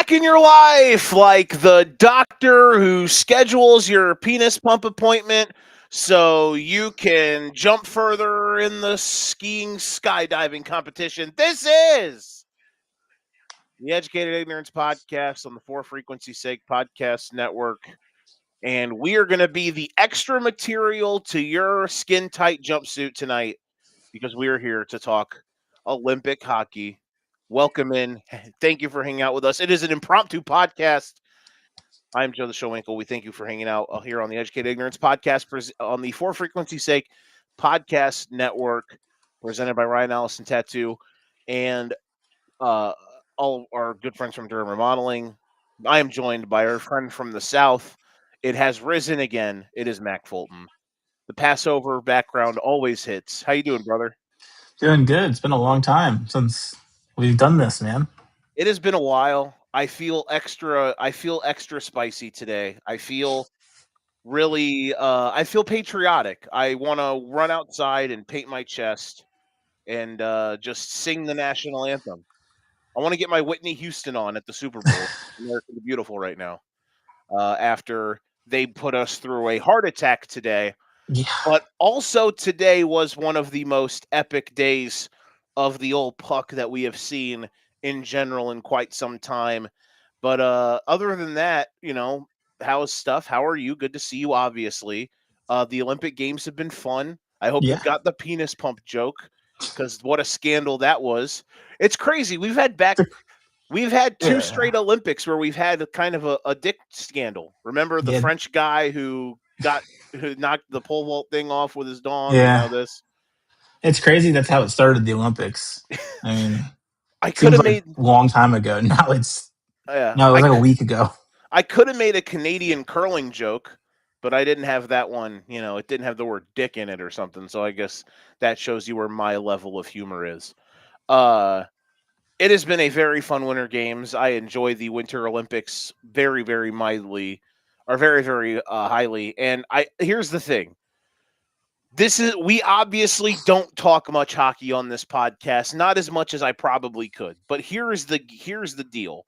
back in your life, like the doctor who schedules your penis pump appointment so you can jump further in the skiing skydiving competition. This is the Educated Ignorance Podcast on the For Frequency Sake Podcast Network. And we are going to be the extra material to your skin tight jumpsuit tonight because we are here to talk Olympic hockey. Welcome in. Thank you for hanging out with us. It is an impromptu podcast. I'm Joe the Showwinkle. We thank you for hanging out here on the Educated Ignorance Podcast on the For Frequency Sake Podcast Network, presented by Ryan Allison Tattoo and uh, all our good friends from Durham Remodeling. I am joined by our friend from the South. It has risen again. It is Mac Fulton. The Passover background always hits. How you doing, brother? Doing good. It's been a long time since we've done this, man. It has been a while. I feel extra spicy today. I feel patriotic. I want to run outside and paint my chest and just sing the national anthem. I want to get my Whitney Houston on at the Super Bowl. America the Beautiful right now. After they put us through a heart attack today. Yeah, But also today was one of the most epic days of the old puck that we have seen in general in quite some time. But other than that, how's stuff? How are you? Good to see you, obviously. The Olympic Games have been fun. I hope you yeah, got the penis pump joke because what a scandal that was. It's crazy. We've had two yeah, straight Olympics where we've had a kind of a dick scandal. Remember the yeah. French guy who knocked the pole vault thing off with his dong, and now Yeah. this. It's crazy. That's how it started. The Olympics. I mean, I could seems have like made a long time ago. Now it's yeah, no. It was I like a week ago. I could have made a Canadian curling joke, but I didn't have that one. It didn't have the word dick in it or something. So I guess that shows you where my level of humor is. Uh, it has been a very fun Winter Games. I enjoy the Winter Olympics very, very mildly, or very, very highly. And here's the thing: we obviously don't talk much hockey on this podcast, not as much as I probably could. But here's the deal: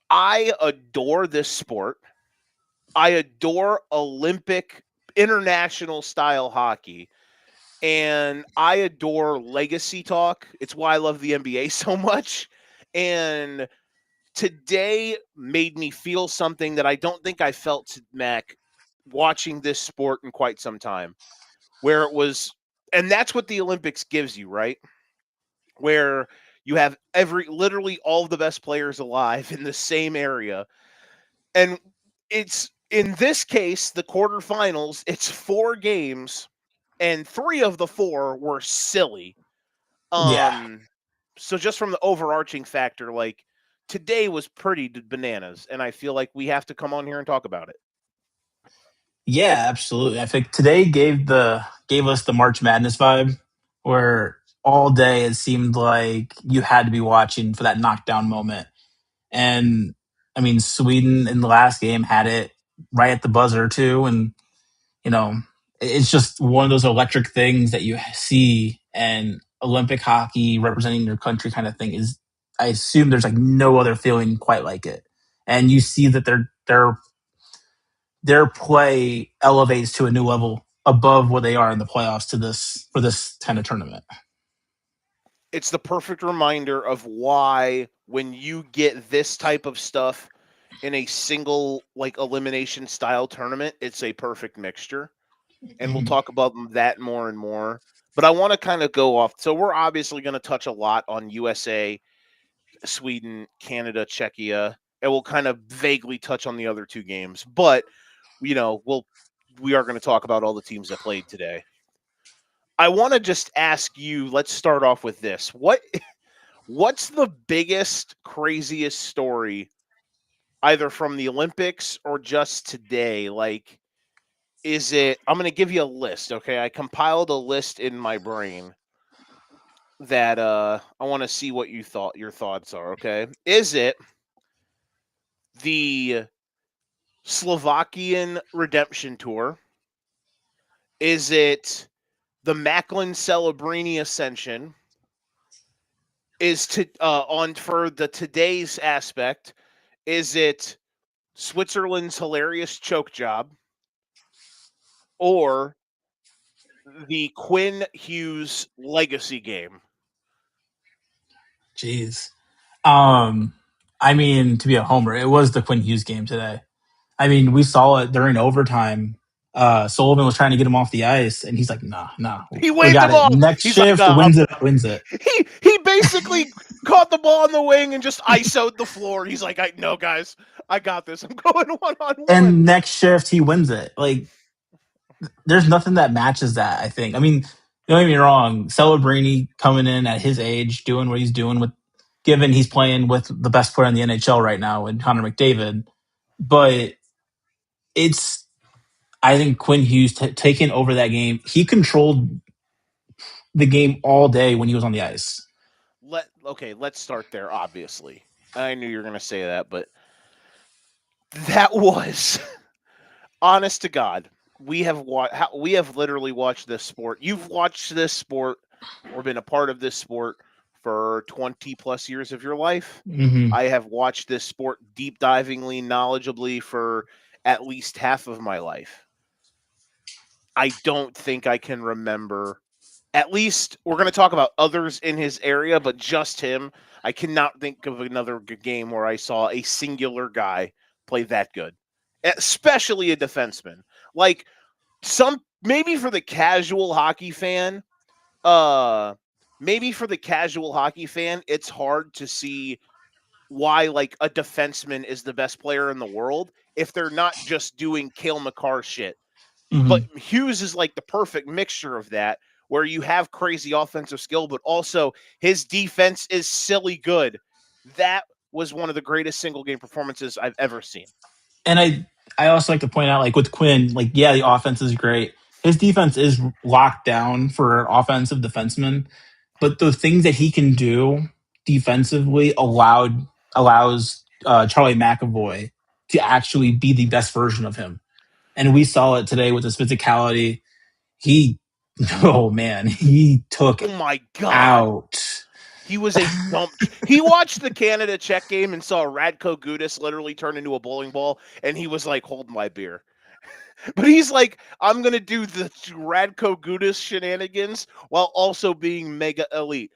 I adore this sport. I adore Olympic international style hockey. And I adore legacy talk. It's why I love the NBA so much. And today made me feel something that I don't think I felt, Mac, watching this sport in quite some time. Where it was, and that's what the Olympics gives you, right? Where you have literally all of the best players alive in the same area. And it's in this case, the quarterfinals, it's 4 games, and 3 of the 4 were silly. Yeah, So just from the overarching factor, like today was pretty bananas, and I feel like we have to come on here and talk about it. yeah, absolutely. I think today gave us the March Madness vibe, where all day it seemed like you had to be watching for that knockdown moment. And I mean, Sweden in the last game had it right at the buzzer too, and you know, it's just one of those electric things that you see, and Olympic hockey representing your country kind of thing is, I assume there's like no other feeling quite like it. And you see that their play elevates to a new level above where they are in the playoffs to this for this kind of tournament. It's the perfect reminder of why when you get this type of stuff in a single like elimination style tournament, it's a perfect mixture. And we'll Mhm. talk about that more and more. But I want to kind of go off. So we're obviously going to touch a lot on USA, Sweden, Canada, Czechia, and we'll kind of vaguely touch on the other 2 games. But we are going to talk about all the teams that played today. I want to just ask you. Let's start off with this. What's the biggest, craziest story, either from the Olympics or just today? Like, is it? I'm going to give you a list. Okay, I compiled a list in my brain that I want to see what your thoughts are. Okay, is it the Slovakian Redemption Tour? Is it the Macklin Celebrini Ascension? is to on for the today's aspect. Is it Switzerland's hilarious choke job or the Quinn Hughes legacy game? Jeez. Um, I mean, to be a homer, it was the Quinn Hughes game today. I mean, we saw it during overtime. Sullivan was trying to get him off the ice, and he's like, "Nah, nah, He we waved got him it. off. Next He's like, shift I'm wins it, good. wins it." He basically caught the ball on the wing and just ISO'd the floor. He's like, no, guys, I got this. I'm going 1-on-1. And next shift, he wins it. Like, there's nothing that matches that. I think. I mean, don't get me wrong. Celebrini coming in at his age, doing what he's doing with, given he's playing with the best player in the NHL right now, in Connor McDavid. But it's, I think Quinn Hughes taking over that game. He controlled the game all day when he was on the ice. Let's start there. Obviously, I knew you were going to say that, but that was honest to God. We have literally watched this sport. You've watched this sport or been a part of this sport for 20 plus years of your life. Mm-hmm. I have watched this sport deep divingly, knowledgeably for at least half of my life. I don't think I can remember. At least we're going to talk about others in his area, but just him. I cannot think of another game where I saw a singular guy play that good, especially a defenseman. Like maybe for the casual hockey fan, uh, it's hard to see why like a defenseman is the best player in the world if they're not just doing Cale Makar shit. But Mm-hmm. Hughes is like the perfect mixture of that, where you have crazy offensive skill, but also his defense is silly good. That was one of the greatest single game performances I've ever seen. And I also like to point out, like with Quinn, like yeah, the offense is great. His defense is locked down for offensive defensemen, but the things that he can do defensively allows Charlie McAvoy to actually be the best version of him. And we saw it today with his physicality. He, oh man, he took Oh my God. out. He was a dump. He watched the Canada Czech game and saw Radko Gudas literally turn into a bowling ball, and he was like, hold my beer. But he's like, I'm going to do the Radko Gudas shenanigans while also being mega elite.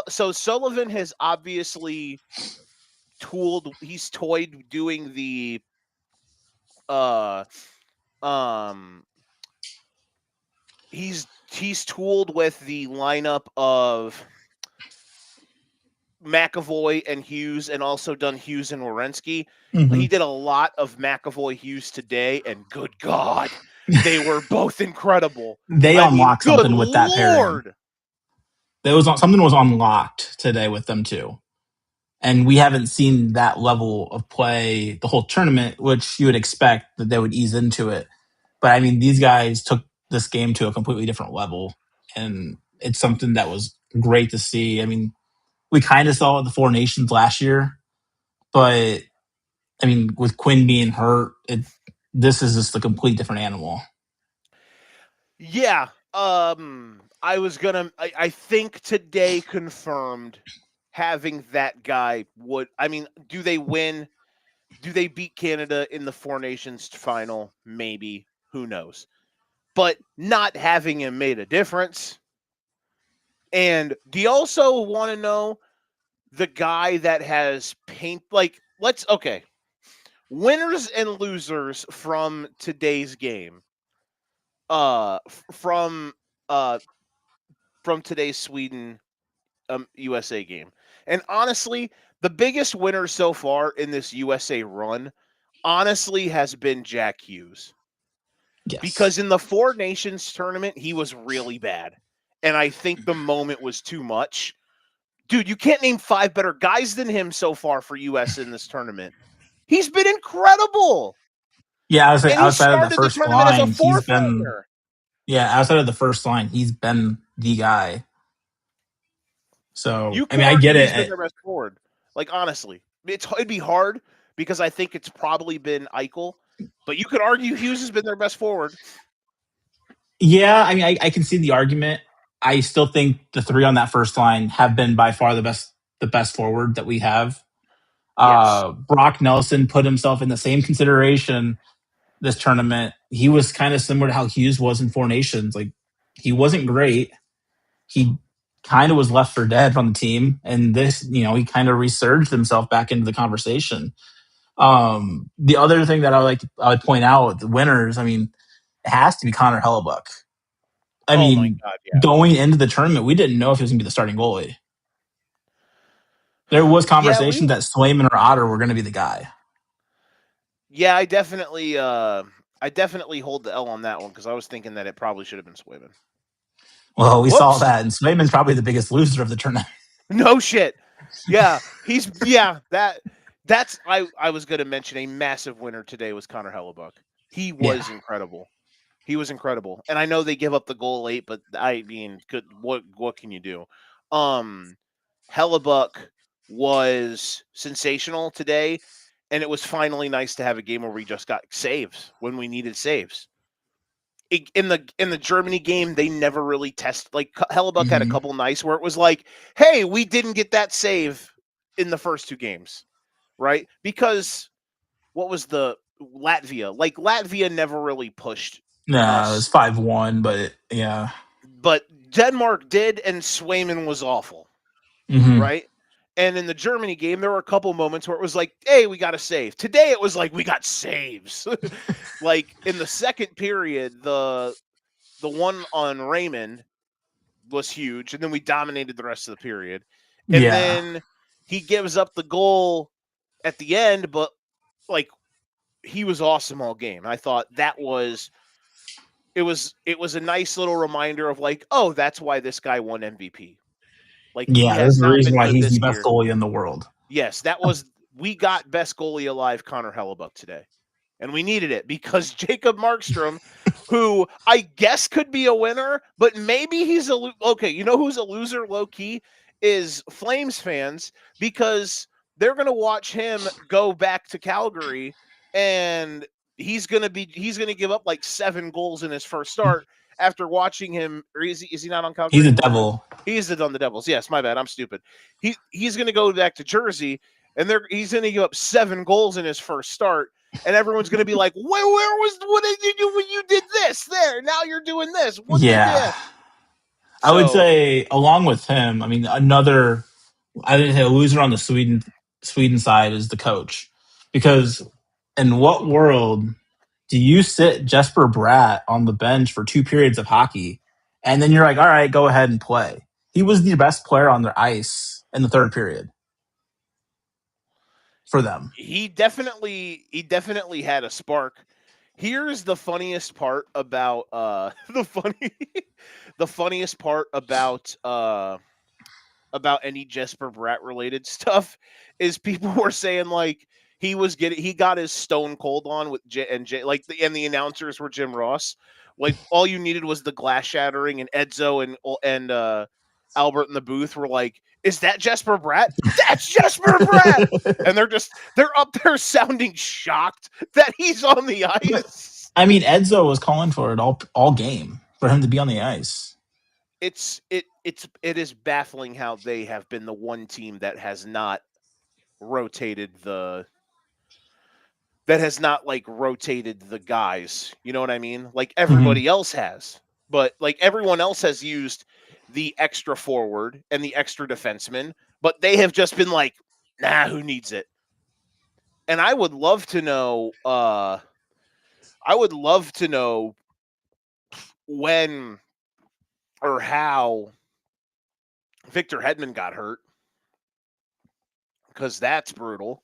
So Sullivan has obviously he's toyed doing the uh um he's tooled with the lineup of McAvoy and Hughes, and also done Hughes and Werenski. He Mhm. did a lot of McAvoy Hughes today, and good God, they were both incredible. They I mean, unlocked good something with that pairing. Lord. There was something was unlocked today with them too. And we haven't seen that level of play the whole tournament, which you would expect that they would ease into it. But I mean, these guys took this game to a completely different level, and it's something that was great to see. I mean, we kind of saw the Four Nations last year, but I mean, with Quinn being hurt, this is just a complete different animal. Yeah. I think today confirmed having that guy would. I mean, do they win? Do they beat Canada in the Four Nations final? Maybe. Who knows? But not having him made a difference. And do you also want to know the guy that has okay, winners and losers from today's game. Uh f- from uh from today's Sweden USA game. And honestly, the biggest winner so far in this USA run honestly has been Jack Hughes. Yes. Because in the Four Nations tournament, he was really bad. And I think the moment was too much. Dude, you can't name 5 better guys than him so far for US in this tournament. He's been incredible. Yeah, I was saying And he outside of the started the first tournament as a line, fourth liner. outside of the first line, he's been the guy. So, You I could mean, I argue get he's been it. their best forward. Like honestly, it'd be hard because I think it's probably been Eichel, but you could argue Hughes has been their best forward. Yeah, I mean, I can see the argument. I still think the three on that first line have been by far the best forward that we have. Yes. Brock Nelson put himself in the same consideration this tournament. He was kind of similar to how Hughes was in Four Nations. Like he wasn't great. He kind of was left for dead from the team, and this, he kind of resurged himself back into the conversation. The other thing that I would point out, the winners. I mean, it has to be Connor Hellebuck. I Oh my mean, God, yeah. going into the tournament, we didn't know if he was going to be the starting goalie. There was Yeah, conversation that Swayman or Otter were going to be the guy. yeah, I definitely hold the L on that one because I was thinking that it probably should have been Swayman. Well, we saw Whoops. that, and Swayman's probably the biggest loser of the tournament. No shit. Yeah, that's I was going to mention a massive winner today was Connor Hellebuck. He Yeah, was incredible. He was incredible. And I know they give up the goal late, but I mean, good what can you do? Um Hellebuck was sensational today, and it was finally nice to have a game where we just got saves when we needed saves. In the Germany game, they never really test. Like Hellebuck had a hmm couple nights where it was like, "Hey, we didn't get that save in the first two games, right?" Because what was the Latvia? Like Latvia never really pushed no, it was us, 5-1, but yeah, but Denmark did, and Swayman was awful, hmm right? And in the Germany game, there were a couple moments where it was like, "Hey, we got a save." Today, it was like we got saves. Like in the second period, the one on Raymond was huge, and then we dominated the rest of the period. And yeah, then he gives up the goal at the end, but like he was awesome all game. I thought it was a nice little reminder of like, oh, that's why this guy won MVP. Like he yeah. There's has a not reason been why good he's this the best year. goalie in the world. Yes, we got best goalie alive Connor Hellebuck today. And we needed it because Jacob Markstrom, who I guess could be a winner, but maybe he's okay. You know who's a loser low key is Flames fans because they're going to watch him go back to Calgary and he's going to give up like 7 goals in his first start after watching him. Or is he not on Calgary He's a anymore? devil. He is on the Devils. Yes, my bad. I'm stupid. He's going to go back to Jersey and he's going to give up 7 goals in his first start, and everyone's going to be like, what did you do when you did this? There, now you're doing this. What did Yeah, you? I would So say along with him. I mean, another. I didn't say a loser on the Sweden side is the coach, because in what world do you sit Jesper Bratt on the bench for 2 periods of hockey, and then you're like, all right, go ahead and play? He was the best player on their ice in the third period for them. he definitely had a spark. Here's the funniest part about the funniest part about any Jesper Bratt related stuff is people were saying like he got his stone cold on with like the announcers were Jim Ross. Like all you needed was the glass shattering, and Edzo and Albert in the booth were like, "Is that Jesper Bratt? That's Jesper Bratt!" And they're up there sounding shocked that he's on the ice. I mean, Edzo was calling for it all game for him to be on the ice. It is baffling how they have been the one team rotated the that has not like rotated the guys. You know what I mean? Like Mhm. everybody else has. But like everyone else has used the extra forward and the extra defenseman, but they have just been like, nah, who needs it? And I would love to know when or how Victor Hedman got hurt, because that's brutal.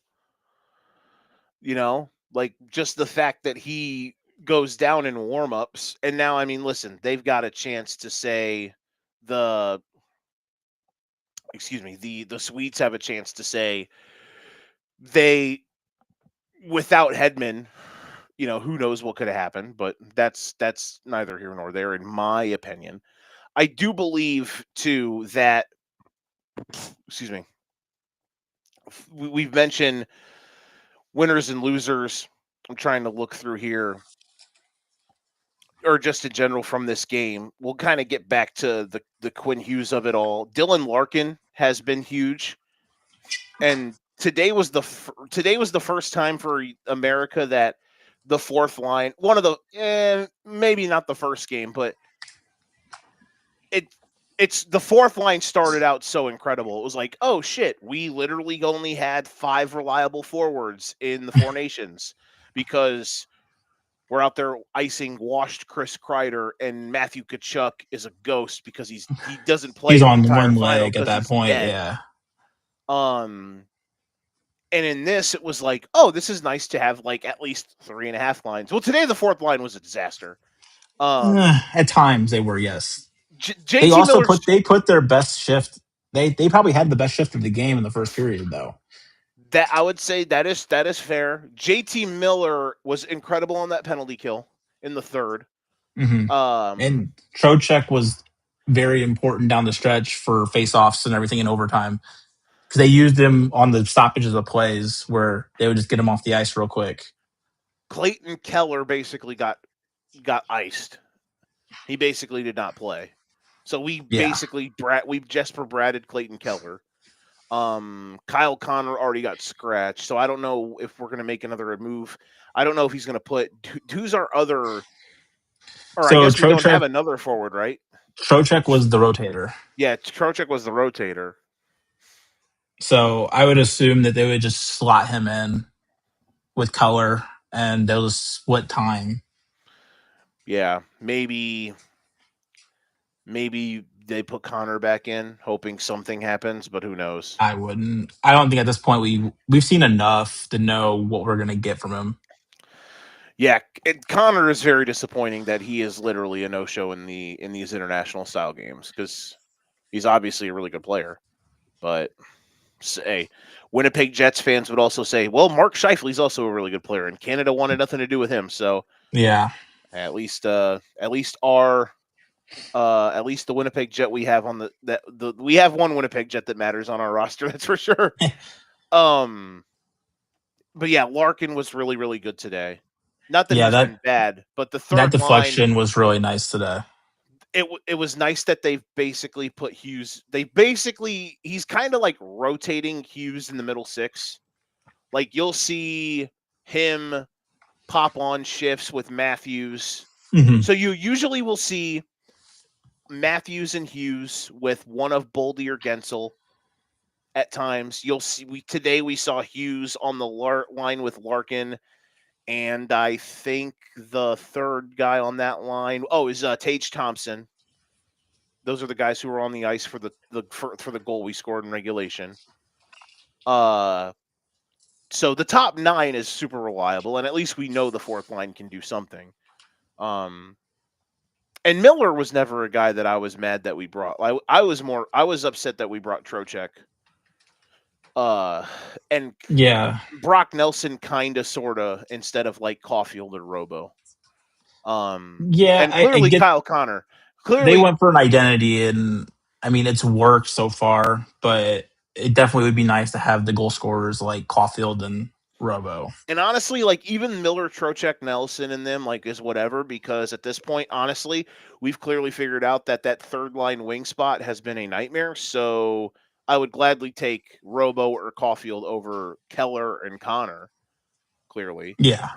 Like just the fact that he goes down in warmups, and now I mean, listen, they've got a chance to say the excuse me, the Swedes have a chance to say they without Hedman, who knows what could have happened, but that's neither here nor there in my opinion. I do believe too that excuse me, we've mentioned winners and losers. I'm trying to look through here. or just in general from this game, we'll kind of get back to the Quinn Hughes of it all. Dylan Larkin has been huge, and today was the first time for America that the fourth line, one of the maybe not the first game, but it it's the fourth line started out so incredible. It was like, oh shit, we literally only had five reliable forwards in the Four Nations because we're out there icing washed Chris Kreider, and Matthew Kachuk is a ghost because he doesn't play He's in the on entire one final leg at because that he's point. dead. Yeah. Um, and in this, it was like, oh, this is nice to have like at least three and a half lines. Well, today the fourth line was a disaster. At times they were, yes. They JT also Miller's put their best shift. They probably had the best shift of the game in the first period, though. that I would say that is fair. JT Miller was incredible on that penalty kill in the third. Hmm. Um, And Trocheck was very important down the stretch for face-offs and everything in overtime because they used him on the stoppages of plays where they would just get him off the ice real quick. Clayton Keller basically got iced. He basically did not play. So Yeah. we Jesper Bradded Clayton Keller. Kyle Connor already got scratched, so I don't know if we're gonna make another move. I don't know if he's gonna put who's our other, or I So guess we don't have another forward, right? Trocheck was the rotator. Yeah, Trocheck was the rotator. So I would assume that they would just slot him in with color and they'll just split time. Yeah, maybe they put Connor back in, hoping something happens, but who knows? I wouldn't. I don't think at this point we've seen enough to know what we're gonna get from him. Yeah, Connor is very disappointing that he is literally a no-show in these international style games because he's obviously a really good player, but say Winnipeg Jets fans would also say, well, Mark Scheifele's also a really good player, and Canada wanted nothing to do with him. So Yeah, at least the Winnipeg Jet we have on the we have one Winnipeg Jet that matters on our roster. That's for sure. Um, but yeah, Larkin was really really good today. Not that yeah. he's That been bad, but the that third line, deflection was really nice today. it was nice that they've basically put Hughes. They basically he's kind of like rotating Hughes in the middle six. Like you'll see him pop on shifts with Matthews. Hmm. So you usually will see Matthews and Hughes with one of Boldy or Gensel at times. You'll see today we saw Hughes on the line with Larkin, and I think the third guy on that line is Tage Thompson. Those are the guys who were on the ice for for the goal we scored in regulation. Uh, so the top nine is super reliable, and at least we know the fourth line can do something. Um, and Miller was never a guy that I was mad that we brought. I was upset that we brought Trocheck. Uh, and Yeah, Brock Nelson kind of sorta instead of like Caulfield or Robo. yeah. And I clearly get Kyle Connor. they Clearly, went for an identity, and I mean it's worked so far, but it definitely would be nice to have the goal scorers like Caulfield and Robo. and honestly, like even Miller, Trocheck, Nelson, and them like is whatever because at this point, honestly, we've clearly figured out that that third line wing spot has been a nightmare. So I would gladly take Robo or Caulfield over Keller and Connor. Clearly, Yeah,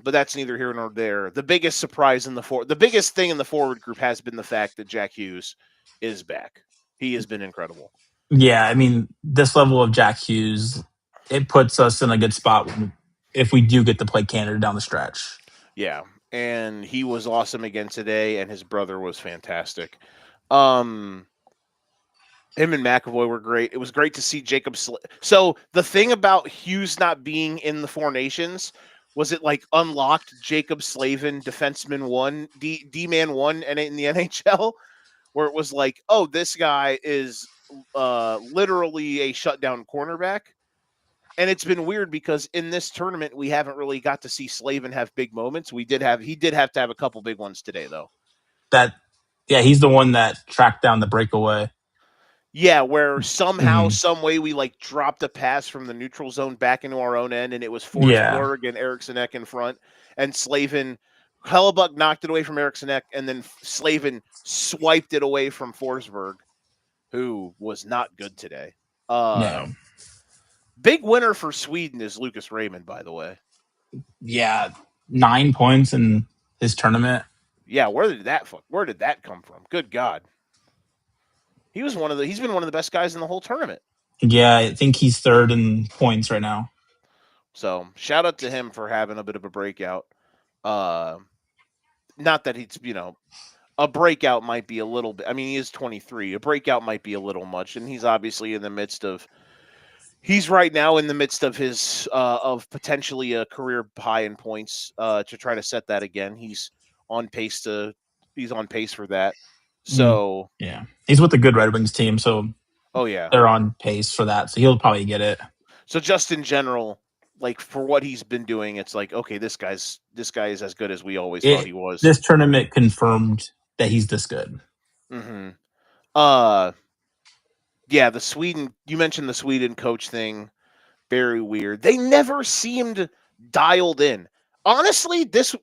but that's neither here nor there. The biggest surprise the biggest thing in the forward group has been the fact that Jack Hughes is back. He has been incredible. yeah. I mean, this level of Jack Hughes, it puts us in a good spot if we do get to play Canada down the stretch. Yeah, and he was awesome again today, and his brother was fantastic. Um, him and McAvoy were great. It was great to see Jacob. So the thing about Hughes not being in the Four Nations was it like unlocked Jacob Slavin, defenseman one, D man one, and in the NHL, where it was like, oh, this guy is literally a shutdown cornerback. And it's been weird because in this tournament we haven't really got to see Slavin have big moments. He did have to have a couple big ones today though. That Yeah, he's the one that tracked down the breakaway. Yeah, where somehow, Mhm. some way we like dropped a pass from the neutral zone back into our own end, and it was Yeah, Forsberg and Eriksson Ek in front, and Slavin Hellebuck knocked it away from Eric's neck, and then Slavin swiped it away from Forsberg, who was not good today. No. Big winner for Sweden is Lucas Raymond, by the way. Yeah, 9 points in his tournament. Yeah, where did that come from? Good God. He's been one of the best guys in the whole tournament. Yeah, I think he's third in points right now. So shout out to him for having a bit of a breakout. Uh, not that he's a breakout might be a little bit. I mean, he is 23. A breakout might be a little much, and he's obviously in the midst of. He's right now in the midst of his of potentially a career high in points to try to set that again. On pace to. He's on pace for that. Mm, So, yeah, he's with the good Red Wings team, so oh yeah. they're on pace for that. So he'll probably get it. So just in general, like for what he's been doing, it's like okay, this guy is as good as we always thought he was. This tournament confirmed that he's this good. Mm-hmm. Uh, yeah, the Sweden. You mentioned the Sweden coach thing. Very weird. They never seemed dialed in. Honestly, this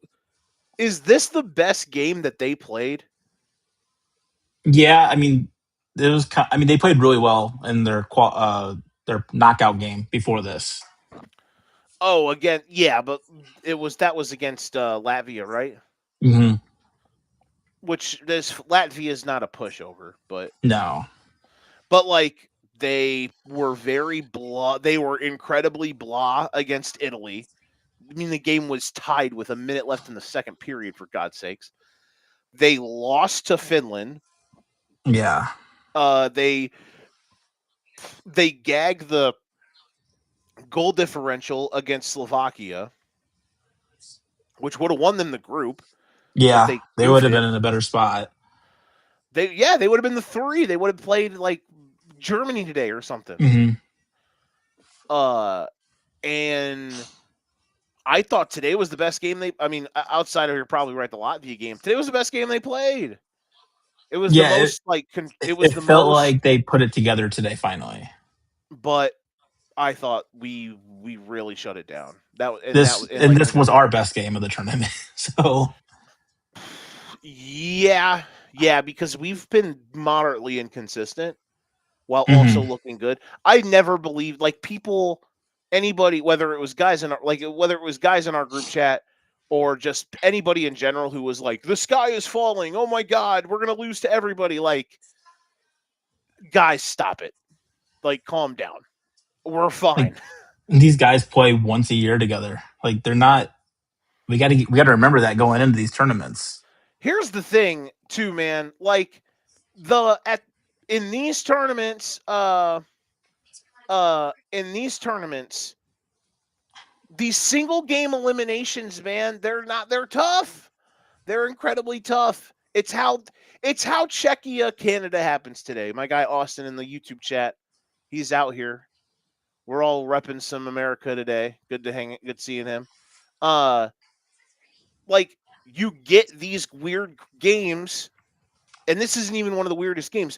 the best game that they played? Yeah, I mean, it was. I mean, they played really well in their knockout game before this. Oh, again, yeah, but that was against Latvia, right? Mm-hmm. Which this Latvia is not a pushover, No. but like they were very blah. They were incredibly blah against Italy. I mean, the game was tied with a minute left in the second period. For God's sakes, they lost to Finland. Yeah. They gagged the goal differential against Slovakia, which would have won them the group, but Yeah, they they would goof have it. been in a better spot. They would have been the three. They would have played like Germany today or something. Mm-hmm. And I thought today was the best game they. I mean, outside of you're probably right, the Latvia game. Today was the best game they played. It was the Yeah, most like. It was it the felt most. like they put it together today finally. But I thought we really shut it down. And And like this was our best game of the tournament. So yeah, because we've been moderately inconsistent while also mm-hmm. looking good. I never believed like anybody, whether it was guys whether it was guys in our group chat or just anybody in general who was like, the sky is falling. Oh my God, we're gonna lose to everybody. Like, guys, stop it. Like, calm down. We're Like fine. these guys play once a year together. Like they're not. We got to remember that going into these tournaments. Here's the thing, too, man. Like the at in these tournaments, these single game eliminations, man, they're tough. They're incredibly tough. It's how Czechia Canada happens today. My guy Austin in the YouTube chat, he's out here. We're all repping some America today. Good seeing him. Uh like you get these weird games, and this isn't even one of the weirdest games.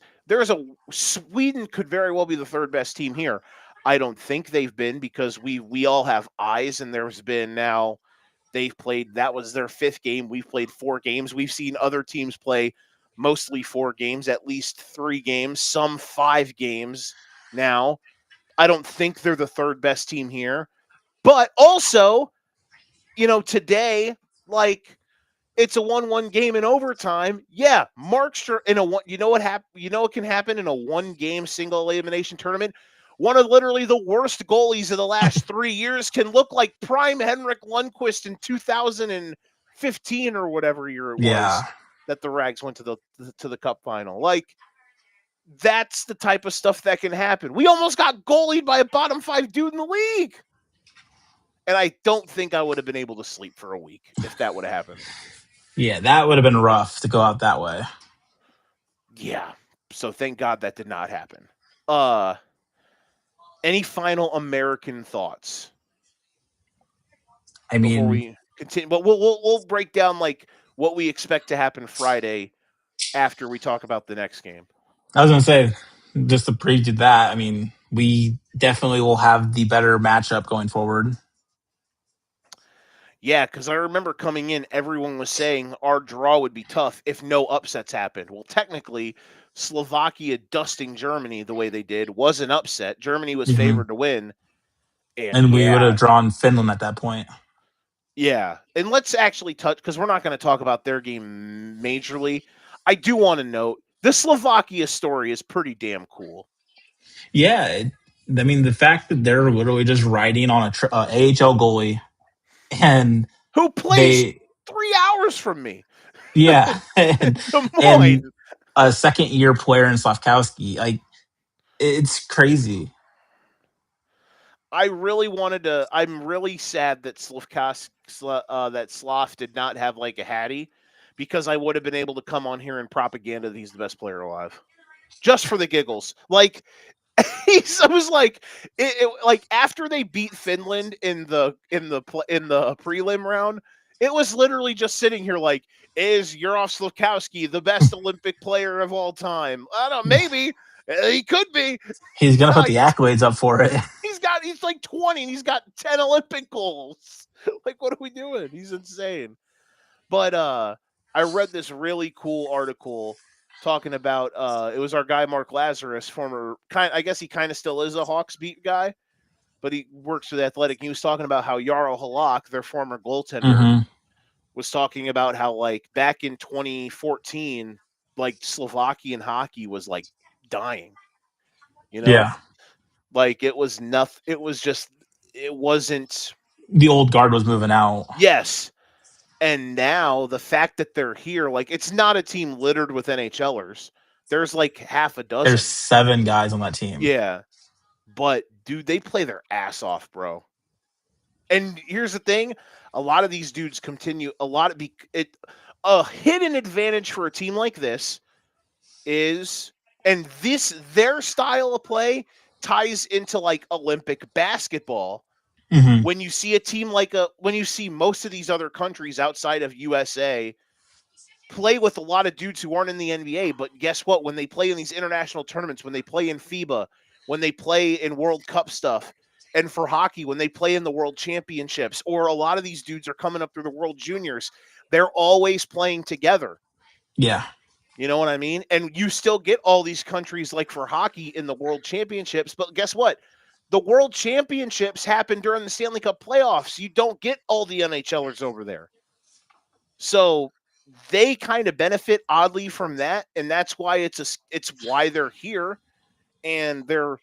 Sweden could very well be the third best team here. I don't think they've been because we all have eyes, and there's been now they've played. That was their fifth game. We've played 4 games. We've seen other teams play mostly 4 games, at least 3 games, some 5 games now. I don't think they're the third best team here, but also, today, like it's a 1-1 game in overtime. Yeah, Markstrom in a one. You know what happened? You know what can happen in a 1-game single elimination tournament? One of literally the worst goalies of the last 3 years can look like prime Henrik Lundqvist in 2015 or whatever year it Yeah. was that the Rags went to the Cup final. Like, that's the type of stuff that can happen. We almost got goalied by a bottom 5 dude in the league. And I don't think I would have been able to sleep for a week if that would have happened. Yeah, that would have been rough to go out that way. Yeah. So thank God that did not happen. Any final American thoughts I before mean, we continue? But we'll break down like what we expect to happen Friday after we talk about the next game. I was going to say, just to preview that, I mean, we definitely will have the better matchup going forward. Yeah, because I remember coming in, everyone was saying our draw would be tough if no upsets happened. Well, technically, Slovakia dusting Germany the way they did was an upset. Germany was Hmm. favored to win, and And we would have yeah, drawn Finland at that point. yeah. And let's actually touch because we're not going to talk about their game majorly. I do want to note the Slovakia story is pretty damn cool. Yeah, I mean the fact that they're literally just riding on a AHL goalie, and Who plays they 3 hours from me yeah, in and, Des and Moines? a second year player in Slavkowski, like it's crazy. I really wanted to. I'm really sad that that Sloth did not have like a Hattie, because I would have been able to come on here and propaganda that he's the best player alive, just for the giggles. Like I was like, like after they beat Finland in the prelim round, it was literally just sitting here like, is Yurov Slafkowski the best Olympic player of all time? I don't know, maybe he could be. He's gonna put God, the accolades up for it. he's like 20 and he's got 10 Olympic goals. Like, what are we doing? He's insane. But I read this really cool article talking about it was our guy Mark Lazarus, former kind I guess he kind of still is a Hawks beat guy, but he works for the Athletic. He was talking about how Jarl Halak, their former goaltender, Hmm. was talking about how like back in 2014, like Slovakian hockey was like dying, you know? Yeah, Like it was nothing, it was just it wasn't. the old guard was moving out. Yes. And now the fact that they're here, like it's not a team littered with NHLers. There's like half a There's dozen. 7 guys on that team. Yeah. But dude, they play their ass off, bro. And here's the thing, a lot of these dudes continue a lot of it a hidden advantage for a team like this is, and this their style of play ties into like Olympic basketball. Hmm. When you see a team like when you see most of these other countries outside of USA play with a lot of dudes who aren't in the NBA, but guess what? When they play in these international tournaments, when they play in FIBA, when they play in World Cup stuff, and for hockey, when they play in the World Championships, or a lot of these dudes are coming up through the World Juniors, they're always playing together. Yeah, You know what I mean? And you still get all these countries like for hockey in the World Championships, but guess what? The World Championships happen during the Stanley Cup playoffs. You don't get all the NHLers over there. So they kind of benefit oddly from that, and that's why it's why they're here, and they're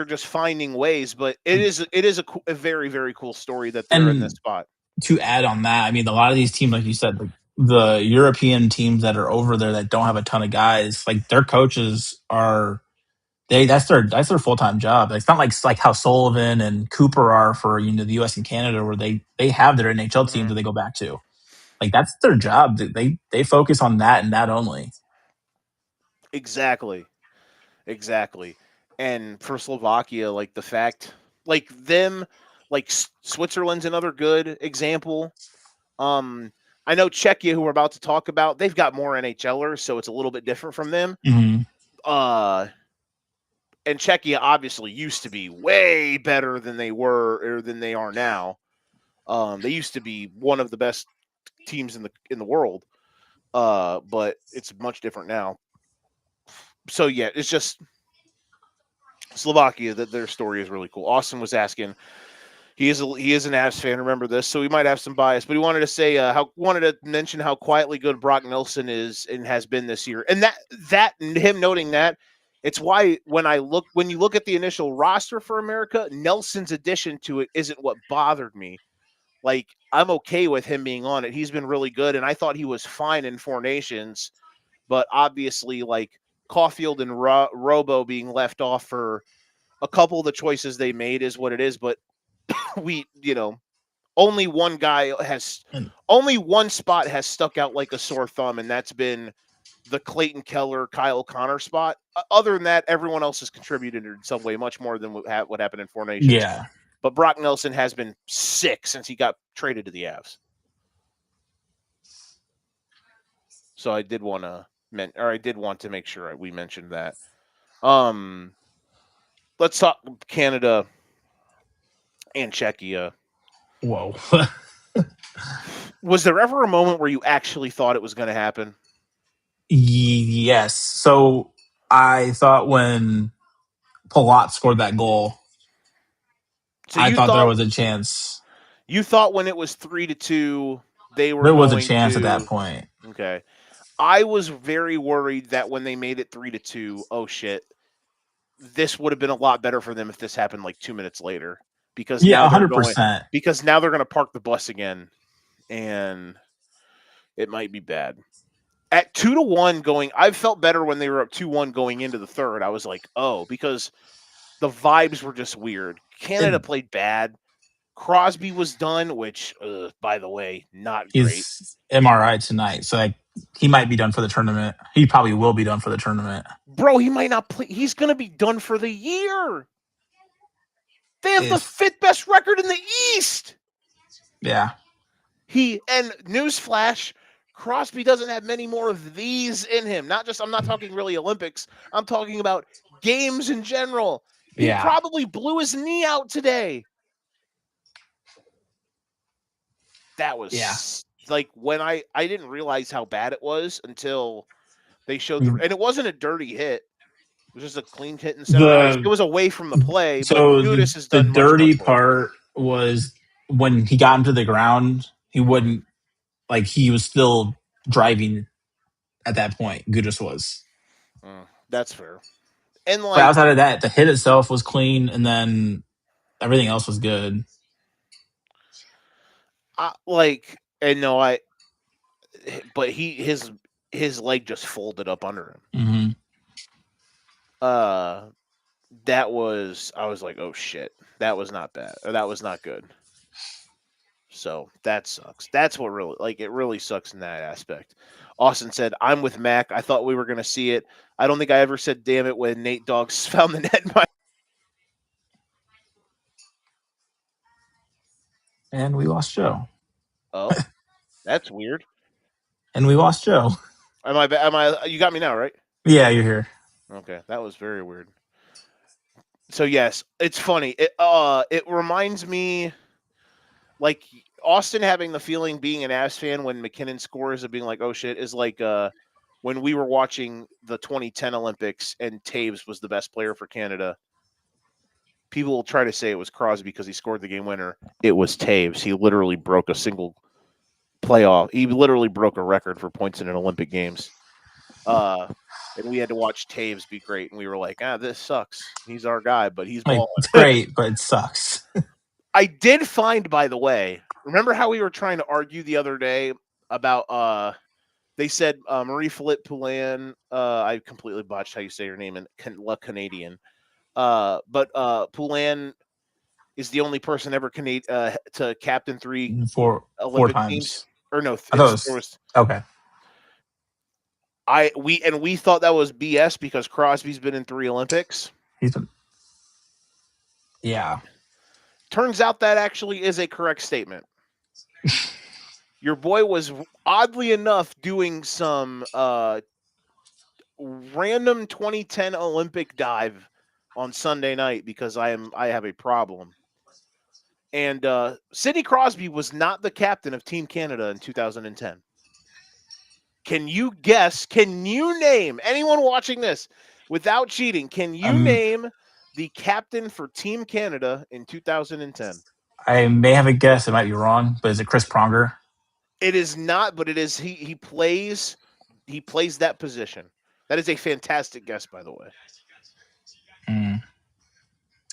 just finding ways. But it is a very very cool story that they're in this and spot. to add on that, I mean, a lot of these teams, like you said, like the European teams that are over there that don't have a ton of guys, like their coaches are they that's their full time job. It's not like how Sullivan and Cooper are for the U.S. and Canada, where they have their NHL teams Mhm. that they go back to. Like that's their job. They focus on that and that only. Exactly, exactly. And for Slovakia, like the fact, like them, like Switzerland's another good example. Um, I know Czechia, who we're about to talk about, they've got more NHLers, so it's a little bit different from them. Hmm. Uh, and Czechia obviously used to be way better than they were or than they are now. They used to be one of the best teams in the world, but it's much different now. So yeah, it's just Slovakia. That their story is really cool. Austin was asking. He is an Avs fan. Remember this, so he might have some bias, but he wanted to say how wanted to mention how quietly good Brock Nelson is and has been this year, and that him noting that it's why when you look at the initial roster for America, Nelson's addition to it isn't what bothered me. Like I'm okay with him being on it. He's been really good, and I thought he was fine in Four Nations, but obviously like Caulfield and Robo being left off for a couple of the choices they made is what it is. But we, only one guy has And only one spot has stuck out like a sore thumb, and that's been the Clayton Keller, Kyle Connor spot. Other than that, everyone else has contributed in some way, much more than what happened in Four Nations. yeah, But Brock Nelson has been sick since he got traded to the Avs. So I did want to I did want to make sure we mentioned that. Um, let's talk Canada and Czechia. Whoa. Was there ever a moment where you actually thought it was going to happen? Yes. So I thought when Palat scored that goal, So I thought there was a chance. you thought when it was 3-2 they were There was a going chance at that to. point. Okay. I was very worried that when they made it 3-2, oh shit, this would have been a lot better for them if this happened like 2 minutes later because Yeah, now they're going 100%. because now they're going to park the bus again and it might be bad. At 2-1 going, I felt better when they were up 2-1 going into the third. I was like, "Oh, because the vibes were just weird." Canada And played bad. Crosby was done, which by the way, not great. he's MRI tonight. So like, he might be done for the tournament. He probably will be done for the tournament. Bro, he might not play. He's going to be done for the year. They have the If fifth best record in the East. yeah. He and newsflash, Crosby doesn't have many more of these in him. Not just I'm not talking really Olympics. I'm talking about games in general. He Yeah. probably blew his knee out today. That Yeah. was like when I didn't realize how bad it was until they showed the and it wasn't a dirty hit. It was just a clean hit in center ice. It The was away from the play, but so Gudis has the done much dirty worse. part was when he got into the ground, he wouldn't like he was still driving at that point. Gudis was. That's fair. And But like outside of that, the hit itself was clean, and then everything else was good. and no, but his leg just folded up under him. Hmm. Uh, that was I was like, oh shit, that was not bad, or that was not good. So that sucks. That's what really it really sucks in that aspect. Austin said, "I'm with Mac. I thought we were going to see it. I don't think I ever said damn it when Nate Doggs found the net." And we lost Joe. Oh, that's weird. And we lost Joe. Am I? Am I? You got me now, right? Yeah, you're here. Okay, that was very weird. So yes, it's funny. It reminds me like Austin having the feeling being an Avs fan when McKinnon scores of being like, oh shit, is like when we were watching the 2010 Olympics and Taves was the best player for Canada. People will try to say it was Crosby because he scored the game winner. It was Taves. He literally broke a single playoff. He literally broke a record for points in an Olympic Games. And we had to watch Taves be great, and we were like, this sucks. He's our guy, but he's Like balling. it's great, but it sucks. I did find, by the way, remember how we were trying to argue the other day about they said Marie Philippe Poulin. I completely botched how you say your name in La Canadian. But Poulin is the only person ever to captain 3 Four Olympic teams. times. Or no, I thought it there was was okay. we thought that was BS because Crosby's been in 3 Olympics. He's been, yeah. Turns out that actually is a correct statement. Your boy was oddly enough doing some random 2010 Olympic dive on Sunday night because I have a problem. And Sidney Crosby was not the captain of Team Canada in 2010. Can you guess? Can you name anyone watching this without cheating? Can you Um, name the captain for Team Canada in 2010? I may have a guess. It might be wrong, but is it Chris Pronger? It is not, but it is. He plays that position. That is a fantastic guess, by the way. Mm,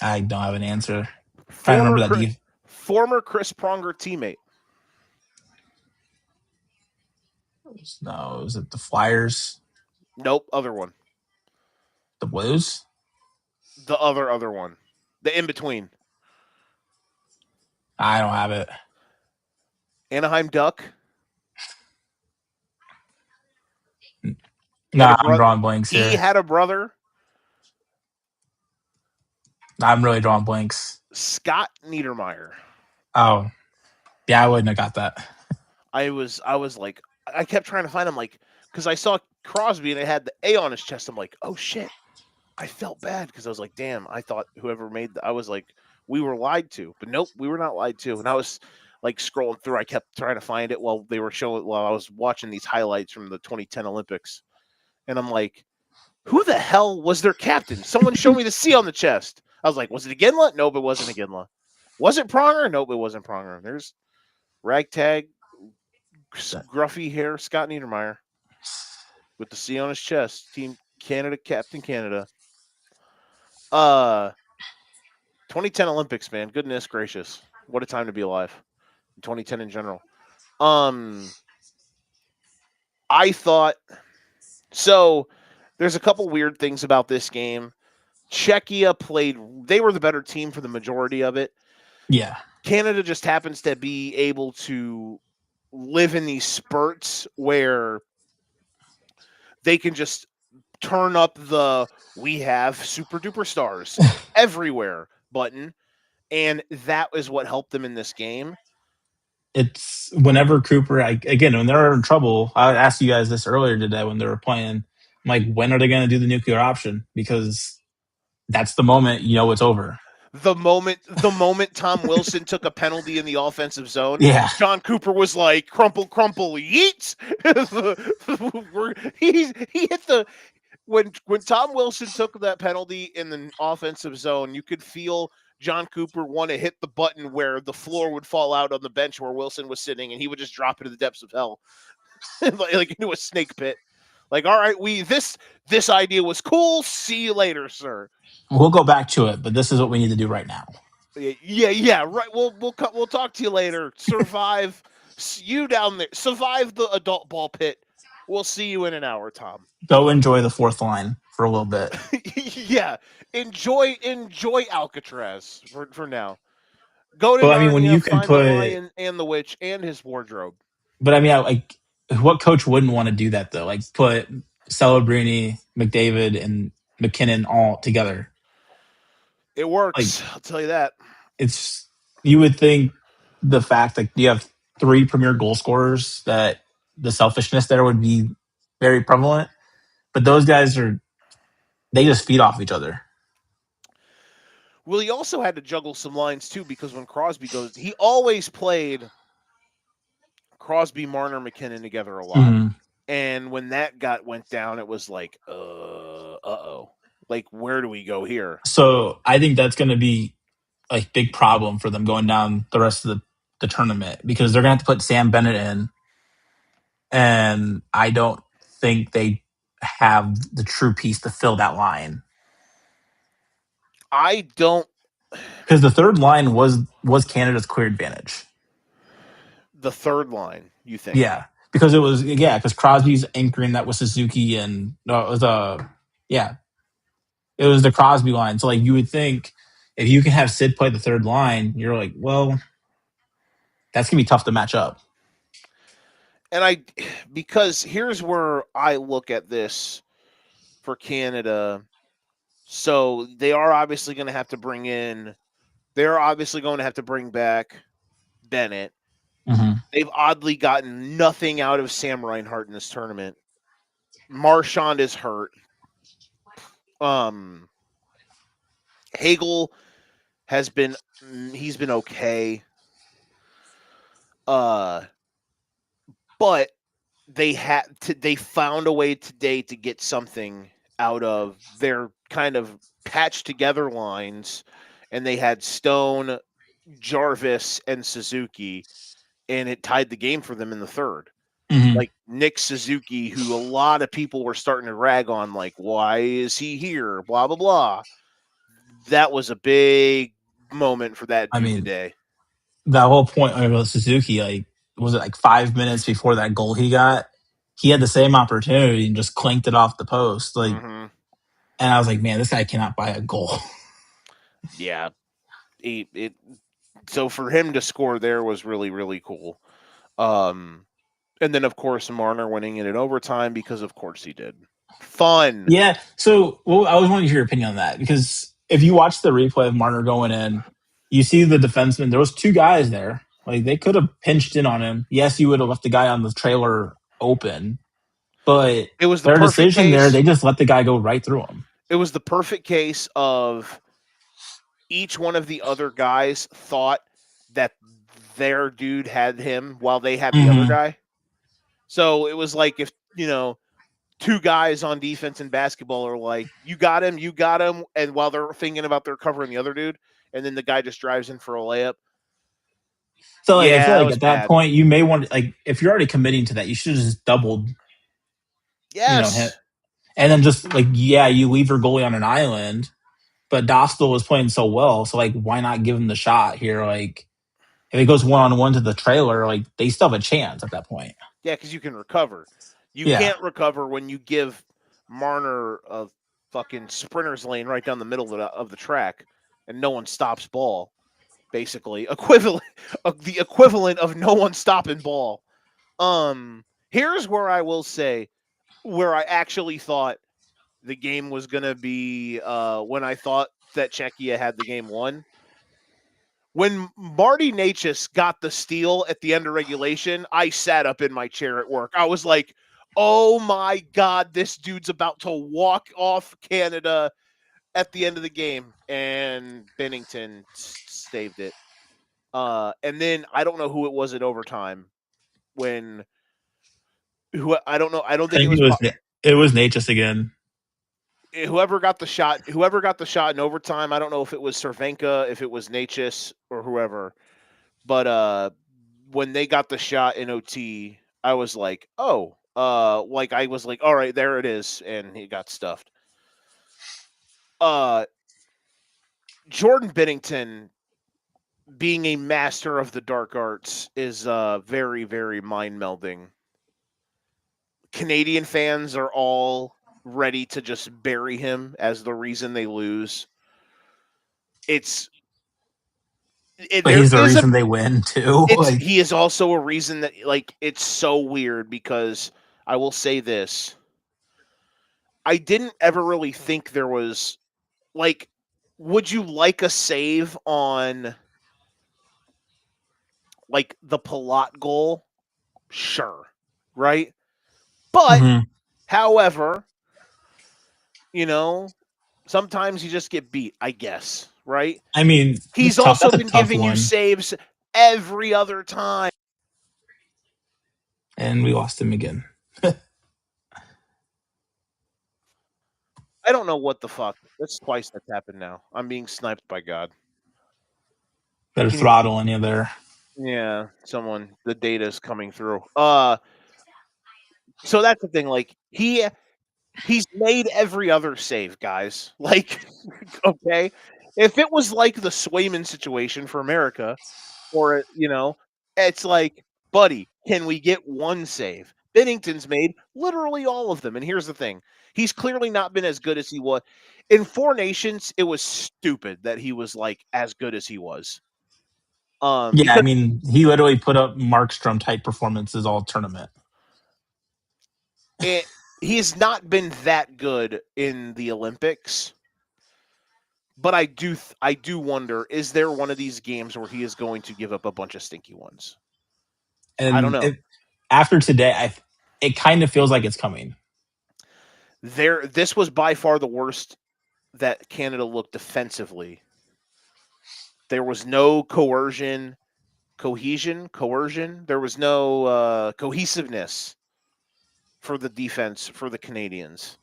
I don't have an answer. Trying to Former remember that. former Chris Pronger teammate. No, is it the Flyers? Nope, other one. The Blues? The other one. The in between. I don't have it. Anaheim Duck. He had a Nah, I'm brother. drawing blanks He here. had a brother, I'm really drawing blanks. Scott Niedermeyer. Oh, yeah, I wouldn't have got that. I was like, I kept trying to find him, like, because I saw Crosby and it had the A on his chest. I'm like, oh shit. I felt bad because I was like, damn, I thought whoever made I was like, we were lied to. But nope, we were not lied to. And I was like scrolling through. I kept trying to find it while I was watching these highlights from the 2010 Olympics, and I'm like, who the hell was their captain? Someone show me the C on the chest. I was like, was it Aginla? Nope, it wasn't Aginla. Was it Pronger? Nope, it wasn't Pronger. There's ragtag, gruffy hair Scott Niedermeyer with the C on his chest. Team Canada, Captain Canada. Uh, 2010 Olympics, man. Goodness gracious, what a time to be alive. 2010 in general. Um, I thought so. There's a couple weird things about this game. Czechia played; they were the better team for the majority of it. Yeah. Canada just happens to be able to live in these spurts where they can just turn up the "we have super duper stars everywhere" button, and that is what helped them in this game. It's whenever Cooper, again, when they're in trouble, I asked you guys this earlier today when they were playing. I'm like, when are they going to do the nuclear option? Because that's the moment you know it's over. The moment Tom Wilson took a penalty in the offensive zone, Yeah. John Cooper was like, crumple, crumple, yeet. He hit the when Tom Wilson took that penalty in the offensive zone, you could feel John Cooper want to hit the button where the floor would fall out on the bench where Wilson was sitting, and he would just drop into the depths of hell, like into a snake pit. Like, all right, this idea was cool. See you later, sir. We'll go back to it, but this is what we need to do right now. Yeah, right. We'll talk to you later. Survive you down there. Survive the adult ball pit. We'll see you in an hour, Tom. Go enjoy the fourth line for a little bit. Yeah, enjoy Alcatraz for now. Go to But I mean, when Narnia, you can find the put, lion and the witch and his wardrobe. but I mean, like, what coach wouldn't want to do that though? Like, put Celebrini, McDavid, and McKinnon all together. It Like, works. I'll tell you that. it's you would think the fact that you have three premier goal scorers that the selfishness there would be very prevalent, but those guys are they just feed off each other. Well, he also had to juggle some lines too because when Crosby goes, he always played Crosby, Marner, McKinnon together a lot. Mm-hmm. And when that went down, it was like, uh-oh. Like, where do we go here? So I think that's going to be a big problem for them going down the rest of the tournament because they're going to have to put Sam Bennett in, and I don't think they have the true piece to fill that line I don't. because the third line was Canada's clear advantage. The third line, you think? Yeah, because it was because Crosby's anchoring that with Suzuki and it was yeah it was the Crosby line. So like you would think if you can have Sid play the third line, you're like, well, that's gonna be tough to match up. And because here's where I look at this for Canada. So they are obviously going to have to bring back Bennett. Mm-hmm. They've oddly gotten nothing out of Sam Reinhart in this tournament. Marchand is hurt. Hagel he's been okay. But they found a way today to get something out of their kind of patched together lines, and they had Stone, Jarvis, and Suzuki, and it tied the game for them in the third. Mm-hmm. Like Nick Suzuki, who a lot of people were starting to rag on, like, why is he here? Blah, blah, blah. That was a big moment for that I dude mean, today. that whole point about Suzuki, like, was it like 5 minutes before that goal he got? He had the same opportunity and just clanked it off the post. Like, and I was like, man, this guy cannot buy a goal. Yeah. So for him to score there was really, really cool. And then, of course, Marner winning it in overtime because, of course, he did. Fun. Yeah. So, well, I was wanting to hear your opinion on that because if you watch the replay of Marner going in, you see the defenseman. There was two guys there. Like they could have pinched in on him. Yes, you would have left the guy on the trailer open, but It was the their perfect decision there, case. they just let the guy go right through him. It was the perfect case of each one of the other guys thought that their dude had him while they had the other Hmm. guy. So it was like if, two guys on defense in basketball are like, you got him, and while they're thinking about their covering the other dude, and then the guy just drives in for a layup. So like I feel Yeah, that like was at that bad. point you may want to, like, if you're already committing to that, you should have just doubled, him, Yes. and then just like, yeah, you leave your goalie on an island, but Dostal was playing so well, so like why not give him the shot here? Like if it goes one on one to the trailer, like they still have a chance at that point. Yeah, because you can recover. You Yeah. can't recover when you give Marner a fucking sprinter's lane right down the middle of the track, and no one stops ball. Basically, equivalent the equivalent of no one stopping ball. Here's where I will say where I actually thought the game was gonna be when I thought that Czechia had the game won. When Marty Necas got the steal at the end of regulation, I sat up in my chair at work. I was like, "Oh my god, this dude's about to walk off Canada at the end of the game," and Bennington saved it. And then I don't know who it was at overtime when who I don't know. I don't I think it think was it was Natchez again. whoever got the shot. Whoever got the shot in overtime. I don't know if it was Cervenka, if it was Necas, or whoever. But when they got the shot in OT, I was like, oh, like I was like, all right, there it is, and he got stuffed. Uh, Jordan Bennington being a master of the dark arts is very, very mind melding. Canadian fans are all ready to just bury him as the reason they lose. It's But there he's the is a reason they win too. it's Like, he is also a reason that like it's so weird because I will say this. I didn't ever really think there was like would you like a save on like the Palat goal? Sure. Right? But mhm. however, you know, sometimes you just get beat, I guess, right? I mean, He's tough. also That's a been tough giving you one, saves every other time. and we lost him again. I don't know what the fuck. That's twice that's happened now. I'm being sniped by God. Better Can you throttle any of there. Yeah, someone the data's coming through. So that's the thing, like he's made every other save, guys. Like, okay. If it was like the Swayman situation for America, or it's like, buddy, can we get one save? Bennington's made literally all of them. And here's the thing. He's clearly not been as good as he was. In Four Nations, it was stupid that he was like as good as he was. Yeah, I Because mean, he literally put up Markstrom type performances all tournament. it he's not been that good in the Olympics. But I do wonder, is there one of these games where he is going to give up a bunch of stinky ones? I don't And know. after today, it kind of feels like it's coming. This was by far the worst that Canada looked defensively. There was no coercion. There was no cohesiveness for the defense for the Canadians.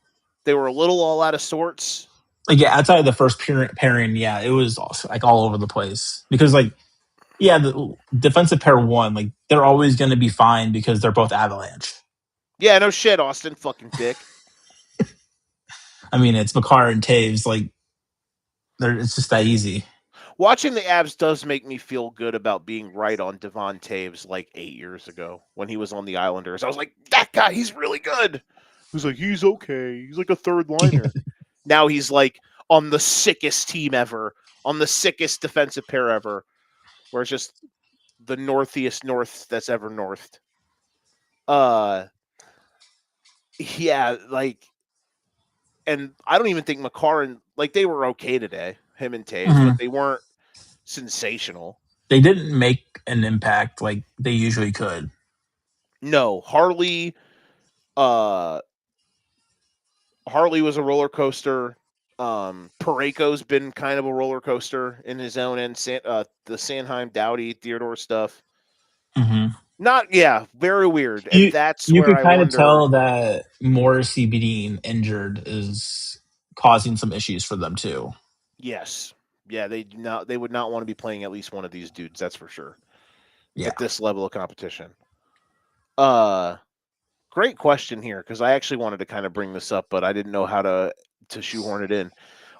They were a little all out of sorts. Like, yeah, outside of the first pairing, yeah, it was also, like, all over the place because, like, yeah, the defensive pair won. Like, they're always going to be fine because they're both Avalanche. Yeah, no shit, Austin, fucking dick. I mean, it's Makar and Taves. Like, it's just that easy. Watching the Abs does make me feel good about being right on Devon Taves like 8 years ago when he was on the Islanders. I was like, that guy, he's really good. He was like, he's okay. He's like a third liner. Now he's like on the sickest team ever, on the sickest defensive pair ever, where it's just the northiest north that's ever northed. Uh, yeah, like, and I don't even think McCarran, like, they were okay today, him and Taves, but Mhm. they weren't sensational. They didn't make an impact like they usually could. No, uh, Harley was a roller coaster. Pareko's been kind of a roller coaster in his own end. The Sanheim Dowdy Theodore stuff. Hmm. Not yeah, very weird. And You that's you where could I kind of wonder. tell that Morrissey being injured is causing some issues for them too. Yes, yeah, they would not want to be playing at least one of these dudes. That's for sure. Yeah. At this level of competition. Uh, Great question here because I actually wanted to kind of bring this up, but I didn't know how to shoehorn it in.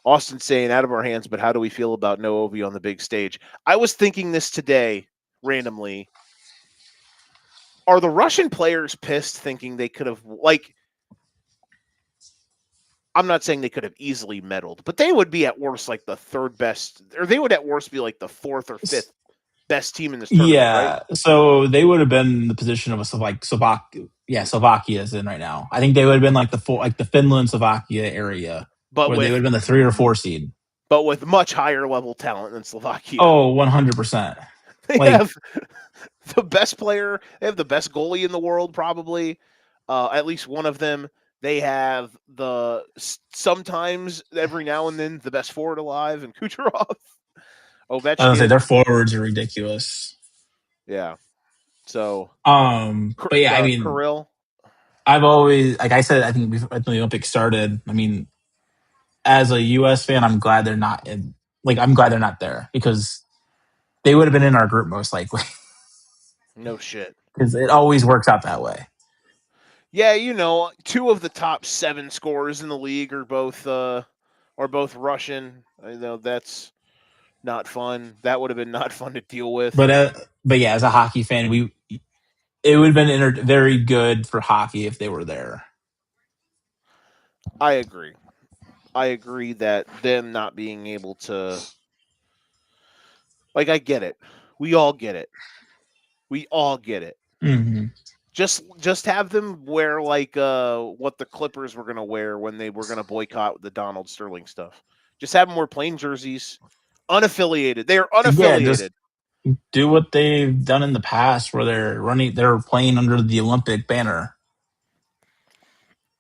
Austin saying out of our hands, but how do we feel about no Ovi on the big stage? I was thinking this today randomly. Are the Russian players pissed thinking they could have like I'm not saying they could have easily medaled, but they would be at worst like the third best or they would at worst be like the fourth or fifth best team in this tournament, right? Yeah, so they would have been in the position of a like Slovakia. Yeah, Slovakia is in right now. I think they would have been like like the Finland Slovakia area But where they would with have been the 3 or 4 seed. much higher level talent than Slovakia. Oh, 100%. They Like have the best player. They have the best goalie in the world, probably. At least one of them. They have sometimes every now and then the best forward alive, and Kucherov, I was gonna say, their Ovechkin. forwards are ridiculous. Yeah. So But yeah, I mean, Kirill. I've always, like I said, I think before the Olympics started. I mean, as a U.S. fan, I'm glad they're not in. Like, I'm glad they're not there because they would have been in our group most likely No shit. because it always works out that way. Yeah, two of the top 7 scorers in the league are both Russian. I know that's not fun. That would have been not fun to deal with. But uh, but yeah, as a hockey fan, we it would have been very good for hockey if they were there. I agree. I agree that them not being able to like I get it. We all get it. We all get it. Hmm. Just have them wear like what the Clippers were going to wear when they were going to boycott the Donald Sterling stuff. Just have them wear plain jerseys, unaffiliated. They are Yeah, unaffiliated. just do what they've done in the past, where they're playing under the Olympic banner,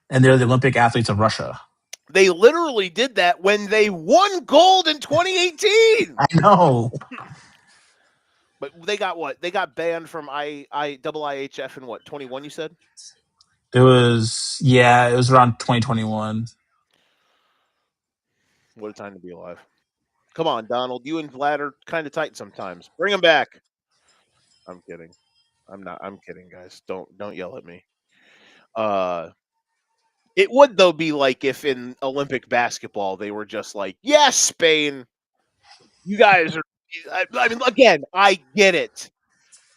and they're the Olympic athletes of Russia. They literally did that when they won gold in 2018. I know. But they got what? They got banned from IHF in what? 21 you said? It was around 2021. What a time to be alive. Come on, Donald. You and Vlad are kind of tight sometimes. Bring them back. I'm kidding. I'm not. I'm kidding, guys. Don't yell at me. Uh, it would though be like if in Olympic basketball they were just like, yes, Spain, you guys are. I mean, again, I get it.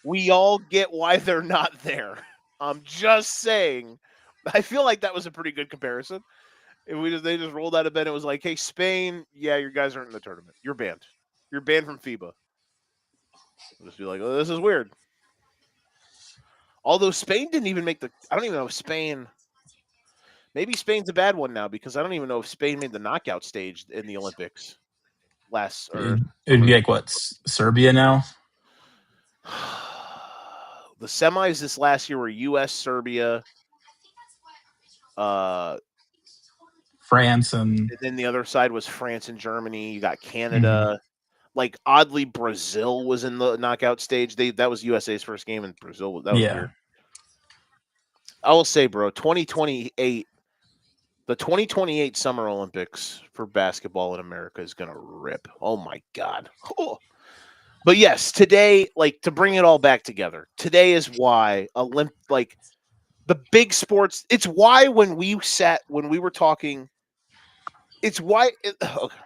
We all get why they're not there. I'm just saying. I feel like that was a pretty good comparison. They just rolled out of bed and it was like, hey, Spain, yeah, you guys aren't in the tournament. You're banned. You're banned from FIBA. I'll just be like, oh, this is weird. Although Spain didn't even make the. I don't even know if Spain. Maybe Spain's a bad one now because I don't even know if Spain made the knockout stage in the Olympics last or It'd some of be the. like what, Serbia now, The semis this last year were U.S., Serbia, uh, France, and and then the other side was France and Germany. You got mhm. Canada. Like oddly, Brazil was in the knockout stage. That was USA's first game, and Brazil that was Yeah, weird. I will say, bro, 2028, the 2028 Summer Olympics for basketball in America is gonna rip. Oh my god. Oh. But yes, today, like to bring it all back together, today is why like the big sports. It's why when we were talking, it's why okay.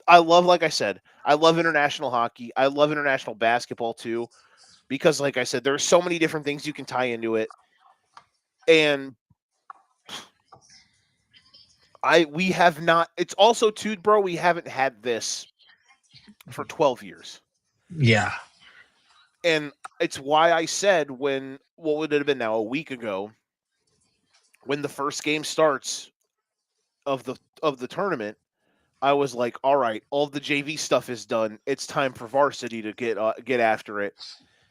I love, like I said, I love international hockey. I love international basketball too, because like I said, there's so many different things you can tie into it. And we have not. It's also too, bro. We haven't had this for 12 years, yeah, and it's why I said when what would it have been now a week ago when the first game starts of the tournament. I was like, all right, all the JV stuff is done. It's time for varsity to get after it.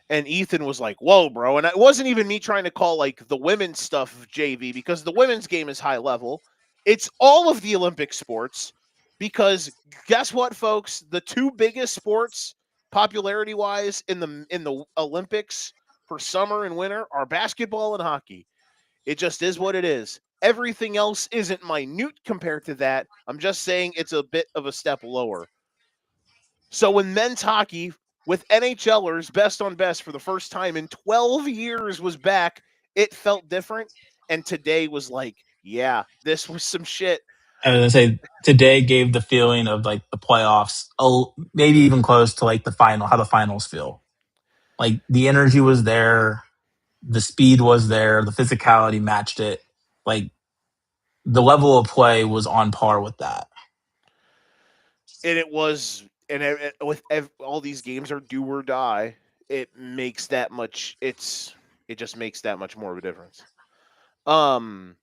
And Ethan was like, "Whoa, bro!" And it wasn't even me trying to call like the women's stuff JV because the women's game is high level. It's all of the Olympic sports because guess what, folks? The two biggest sports popularity wise in the Olympics for summer and winter are basketball and hockey. It just is what it is. Everything else isn't minute compared to that. I'm just saying it's a bit of a step lower. So when men's hockey with NHLers best on best for the first time in 12 years was back, it felt different. And today was like, yeah, this was some shit. I was gonna say today gave the feeling of like the playoffs, oh, maybe even close to like the final, how the finals feel. Like the energy was there, the speed was there, the physicality matched it. Like the level of play was on par with that. And it was, and with all these games are do or die, it makes that much, it just makes that much more of a difference. Um,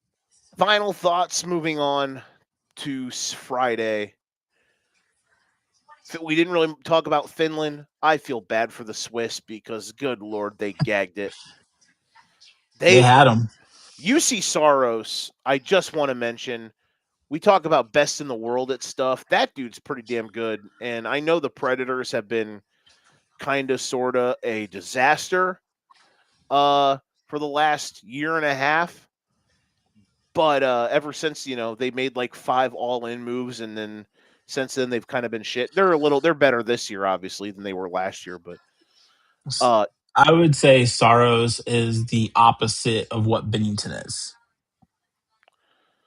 Final thoughts moving on to Friday. We didn't really talk about Finland. I feel bad for the Swiss because, good lord, they gagged it. They They had them. UC Saros. I just want to mention. We talk about best in the world at stuff. That dude's pretty damn good, and I know the Predators have been kind of, sort of a disaster for the last year and a half. But ever since they made like 5 all-in moves, and then since then they've kind of been shit. They're better this year, obviously, than they were last year. But uh, I would say Saros is the opposite of what Bennington is.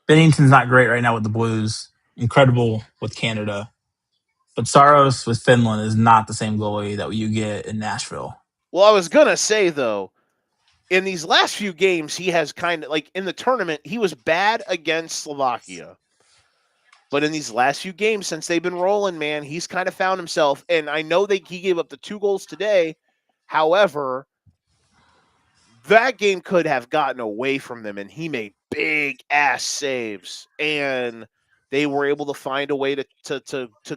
Bennington's not great right now with the Blues. Incredible with Canada. But Saros with Finland is not the same goalie that you get in Nashville. well, I was gonna say though, in these last few games, he has kind of like in the tournament, he was bad against Slovakia. But in these last few games, since they've been rolling, man, he's kind of found himself. And I know he gave up the 2 goals today. However, that game could have gotten away from them, and he made big ass saves, and they were able to find a way to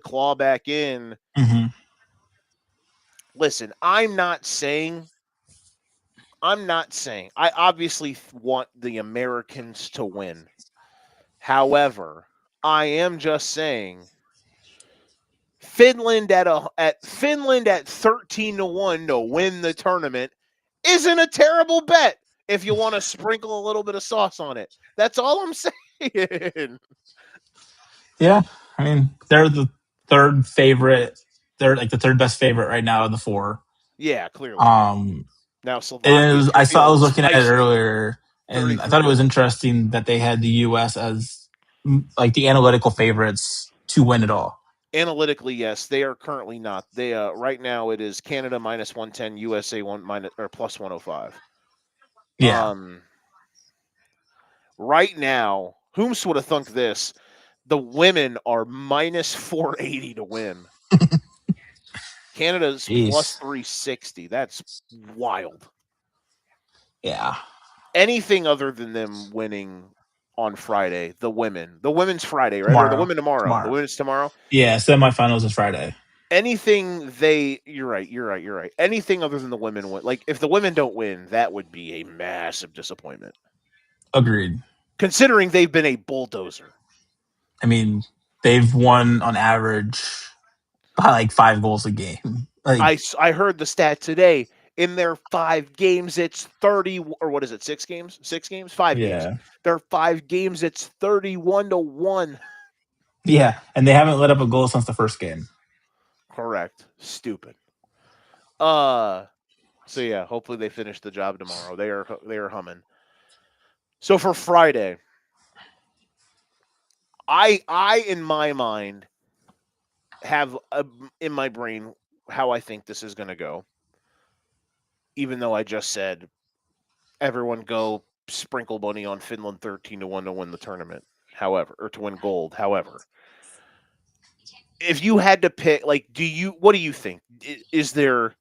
claw back in. Mm-hmm. Listen, I'm not saying I obviously want the Americans to win. However, I am just saying Finland at 13-1 to win the tournament isn't a terrible bet if you want to sprinkle a little bit of sauce on it. That's all I'm saying. Yeah, I mean they're the third favorite. They're like the third best favorite right now of the four. Yeah, clearly. Um, Now and Slovakia can I feel was looking at it spicy. earlier, and I thought it 33 to was 1. interesting that they had the U.S. as like the analytical favorites to win it all. Analytically, yes, they are currently not. They right now it is Canada minus 110, USA one minus or plus 105. Yeah, Um, right now, whomst would have thunk this? The women are minus 480 to win. Canada's plus jeez, 360. That's wild. yeah, Anything other than them winning on Friday, the women. The women's Friday, right? Or the tomorrow, women tomorrow. The tomorrow. women's tomorrow. Yeah, semifinals is Friday. Anything you're right. Anything other than the women win. Like if the women don't win, that would be a massive disappointment. Agreed. Considering they've been a bulldozer. I mean, they've won on average by like 5 goals a game. Like, I heard the stat today. In their 5 games, it's 30, or what is it? 6 games? 6 games? 5 games. yeah, Their 5 games, it's 31-1. yeah, and they haven't let up a goal since the first game. Correct. Stupid. Uh so yeah, hopefully they finish the job tomorrow. They are humming. So for Friday, I in my mind have in my brain how I think this is going to go. Even though I just said everyone go sprinkle money on Finland 13-1 to win the tournament. However, or to win gold. However, if you had to pick, like, what do you think? Is there?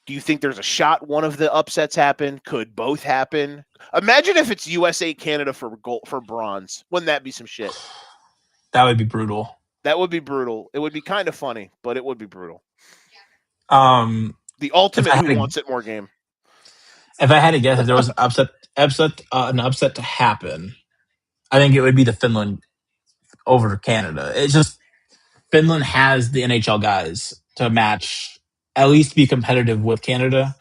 Do you think there's a shot one of the upsets happen? Could both happen? Imagine if it's USA Canada for gold for bronze. Wouldn't that be some shit? That would be brutal. That would be brutal. It would be kind of funny, but it would be brutal. Um, The if ultimate I who had to, wants it more game. if I had to guess, if there was an upset to happen, I think it would be the Finland. over Canada. It's just Finland has the NHL guys to match, at least be competitive with Canada.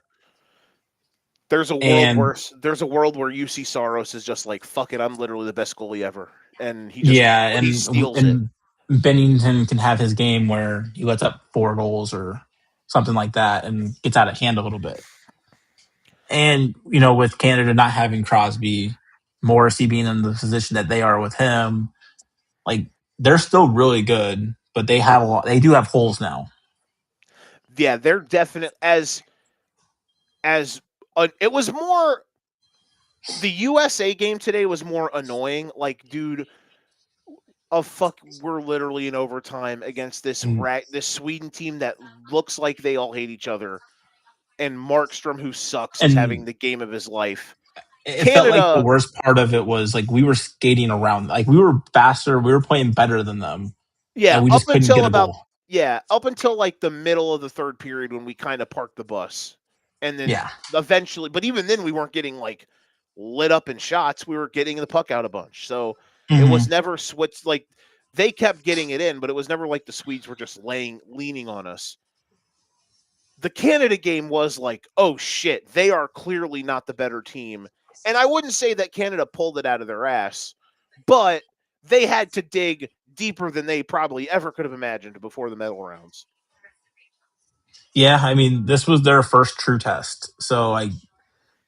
And There's a world where UC Saros is just like, fuck it, I'm literally the best goalie ever, and yeah, he and steals it. and Bennington can have his game where he lets up 4 goals or something like that and gets out of hand a little bit. And with Canada not having Crosby, Morrissey being in the position that they are with him, like they're still really good, but they have a lot. They do have holes now. Yeah, they're definite as it was more the USA game today was more annoying. Like, dude, fuck, we're literally in overtime against And this Sweden team that looks like they all hate each other, and Markstrom, who sucks, is having and the game of his life. it felt like the Canada, worst part of it was like we were skating around, like we were faster, we were playing better than them, yeah, and we just couldn't get a goal. up until like the middle of the third period when we kind of parked the bus, and then Yeah. eventually, but even then we weren't getting like lit up in shots. We were getting the puck out a bunch, so it Hmm. was never switched. Like they kept getting it in, but it was never like the Swedes were just leaning on us. The Canada game was like, oh shit, they are clearly not the better team. And I wouldn't say that Canada pulled it out of their ass, but they had to dig deeper than they probably ever could have imagined before the medal rounds. Yeah, I mean, this was their first true test. So like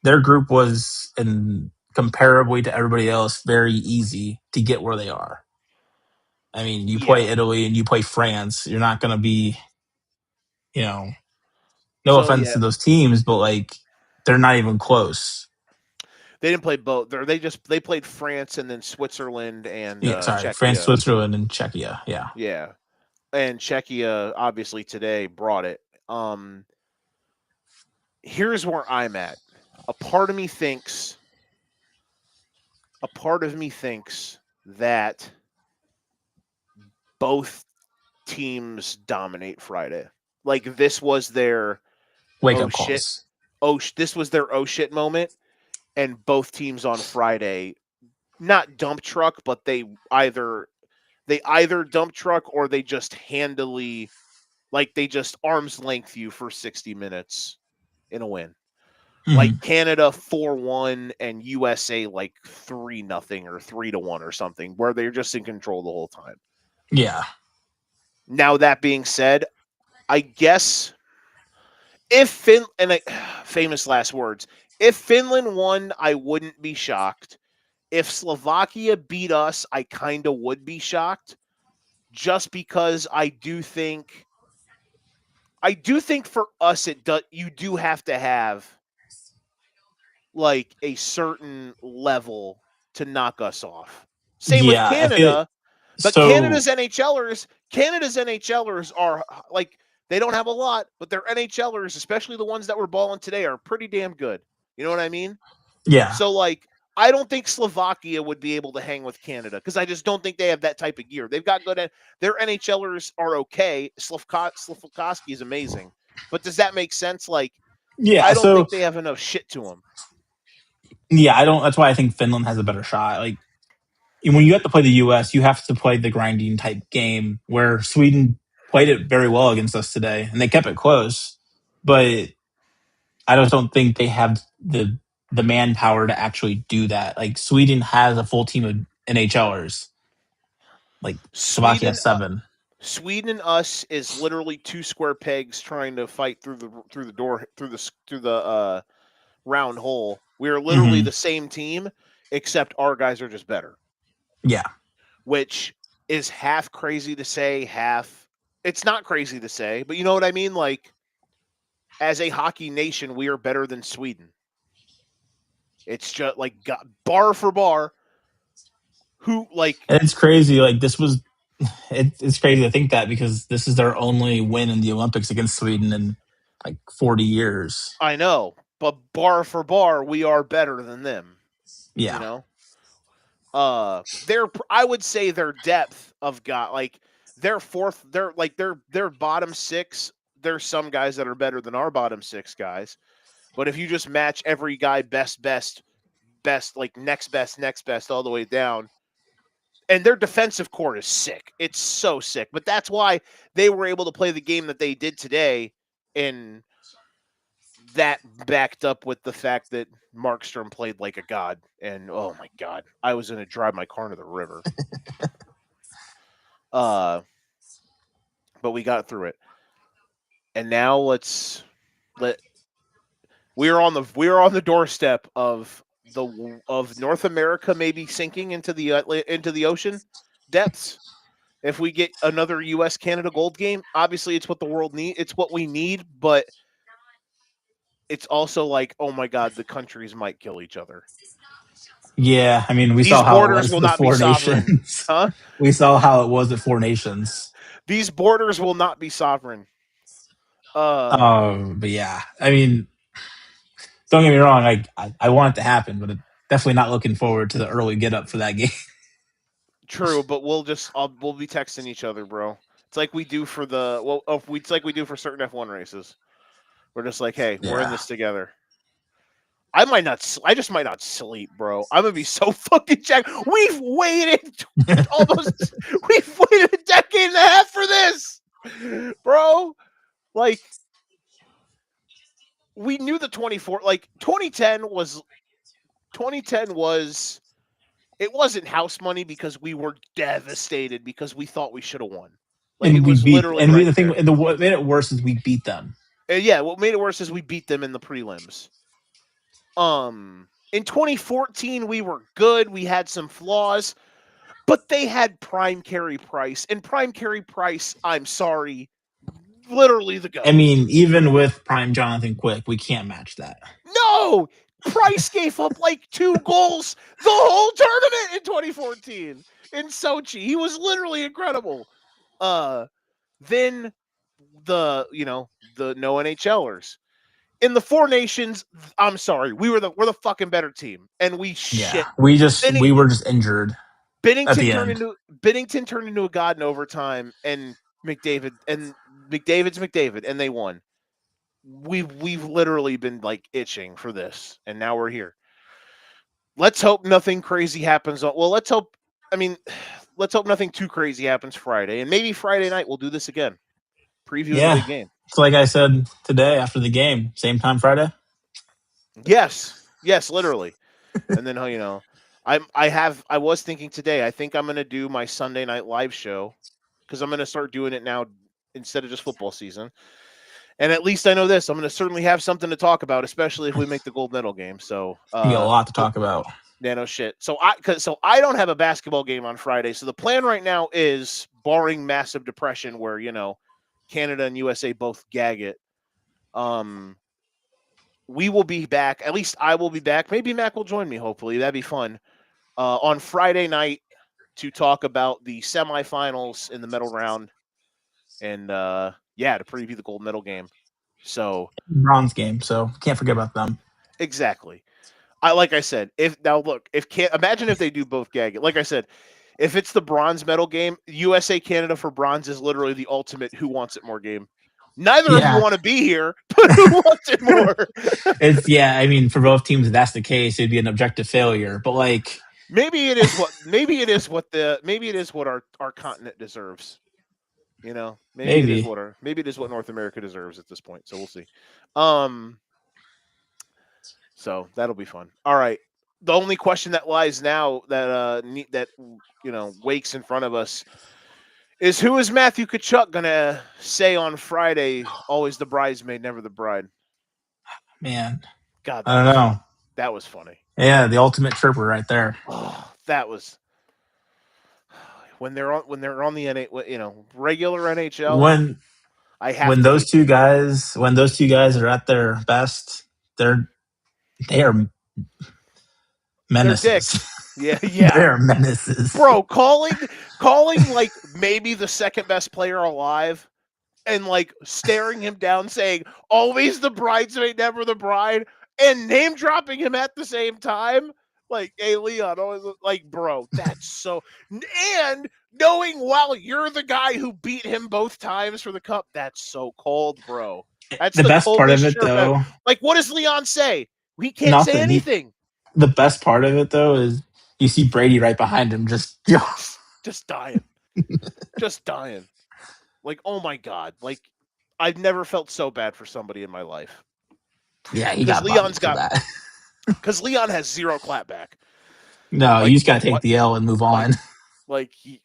their group was in comparably to everybody else very easy to get where they are. I mean, you play Yeah. Italy and you play France, you're not going to be, you know, no So offense yeah, to those teams, but like they're not even close. they didn't play both. They played France and then Switzerland and Yeah, sorry, France, Czechia. Switzerland, and Czechia. Yeah, Yeah. And Czechia obviously today brought it. Here's where I'm at. A part of me thinks a part of me thinks that both teams dominate Friday. Like this was their wake oh up shit, calls. this was their oh shit moment, and both teams on Friday not dump truck, but they either dump truck or they just handily they just arm's length you for 60 minutes in a win. Like Hmm. Canada 4-1 and USA like 3-0 or 3-1 or something, where they're just in control the whole time. Yeah, Now that being said, I guess if famous last words, if Finland won, I wouldn't be shocked. If Slovakia beat us, I kind of would be shocked, just because I do think for us you do have to have like a certain level to knock us off. Same with yeah. I feel Canada, but so. Canada's NHLers are like they don't have a lot, but their NHLers, especially the ones that were balling today, are pretty damn good. You know what I mean? Yeah, So like I don't think Slovakia would be able to hang with Canada because I just don't think they have that type of gear. They've got good at their NHLers are okay. Slavkovsky is amazing, but does that make sense? Like yeah. I don't So think they have enough shit to them. yeah, I don't. That's why I think Finland has a better shot. Like when you have to play the U.S., you have to play the grinding type game where Sweden played it very well against us today, and they kept it close. But I just don't think they have the manpower to actually do that. Like Sweden has a full team of NHLers. Like Slovakia Sweden, has 7. Sweden and us is literally two square pegs trying to fight through the door through the round hole. We are literally Hmm. the same team, except our guys are just better, Yeah, which is half crazy to say, half it's not crazy to say, but you know what I mean. Like as a hockey nation, we are better than Sweden. It's just like bar for bar. Who like and it's crazy. Like this was, it's crazy to think that because this is their only win in the Olympics against Sweden in like 40 years. I know, but bar for bar, we are better than them. You Yeah, know, their I would say their depth of like their fourth, their bottom six. There's some guys that are better than our bottom six guys, but if you just match every guy best, like next best all the way down, And their defensive core is sick. It's so sick. But that's why they were able to play the game that they did today, and that backed up with the fact that Markstrom played like a god. And oh my god, I was going to drive my car into the river. Uh, but we got through it. And now let we are on the doorstep of North America maybe sinking into the ocean depths. If we get another U.S. Canada gold game, obviously it's what the world need. It's what we need, but it's also like, oh my god, the countries might kill each other. Yeah, I mean, we These saw how it borders was will the not be Four sovereign, Nations. huh? We saw how it was at Four Nations. These borders will not be sovereign. Uh, But yeah, I mean, don't get me wrong. I want it to happen, but definitely not looking forward to the early get up for that game. True, but we'll be texting each other, bro. It's like we do for it's like we do for certain F1 races. We're just like, hey, we're in Yeah. this together. I just might not sleep, bro. I'm gonna be so fucking jacked. Almost, we've waited a decade and a half for this, bro. Like, we knew the 2010 was it wasn't house money because we were devastated because we thought we should have won. Like, it And we was beat, literally and right the thing, there. and what made it worse is we beat them. And yeah, what made it worse is we beat them in the prelims. In 2014 we were good. We had some flaws, but they had Prime Carey Price, and Prime Carey Price, I'm sorry, literally the I GOAT. mean, even with Prime Jonathan Quick, we can't match that. No! Price gave up like 2 goals the whole tournament in 2014 in Sochi. He was literally incredible. Then the no NHLers. In the Four Nations, I'm sorry, we're the fucking better team, and we Yeah, shit. we were just injured at Bennington the turned end. into Bennington turned into a god in overtime, and McDavid's McDavid, and they won. We've literally been like itching for this, and now we're here. Let's hope nothing crazy happens. Well, let's hope. I mean, let's hope nothing too crazy happens Friday, and maybe Friday night we'll do this again, previewing the Yeah, big game. so like I said today after the game, same time Friday. Yes, literally. And then I was thinking today. I think I'm gonna do my Sunday night live show because I'm gonna start doing it now instead of just football season. And at least I know this: I'm gonna certainly have something to talk about, especially if we make the gold medal game. So, We got a lot to talk about. nano shit. So I don't have a basketball game on Friday. So the plan right now is, barring massive depression, where Canada and USA both gag it. We will be back. At least I will be back. Maybe Mac will join me. Hopefully, that'd be fun. On Friday night to talk about the semifinals in the medal round, and to preview the gold medal game. So Bronze game, so can't forget about them. exactly. Like I said, if can't imagine if they do both gag it. Like I said, if it's the bronze medal game, USA Canada for bronze is literally the ultimate who wants it more game. Neither of you Yeah, want to be here, but who wants it more? it's yeah. I mean, for both teams, if that's the case, it'd be an objective failure. But like, maybe it is what our continent deserves. maybe, Maybe it is what North America deserves at this point. So we'll see. Um, so that'll be fun. All right. The only question that lies now that wakes in front of us is, who is Matthew Kachuk gonna say on Friday? Always the bridesmaid, never the bride. man, God, I that don't was funny. know. That was funny. Yeah, the ultimate chirper right there. Oh, that was when they're on the regular NHL. When I have to hate. when those two guys are at their best, they are They're menaces. dicks. Yeah, They yeah. are menaces. Bro, calling like maybe the second best player alive, and like staring him down saying, always the bridesmaid, never the bride, and name dropping him at the same time. Like, hey, Leon, always, like, bro, that's so. And knowing while you're the guy who beat him both times for the cup, that's so cold, bro. That's The the best part of coldest it, chirp ever. though, Like, what does Leon say? He can't say nothing. anything. The best part of it, though, is you see Brady right behind him, just just dying. Just dying. Like, oh my God. Like, I've never felt so bad for somebody in my life. Yeah, he Because got bodied for that. Leon has zero clapback. No, you Like, just gotta take what? the L and move Like, on. he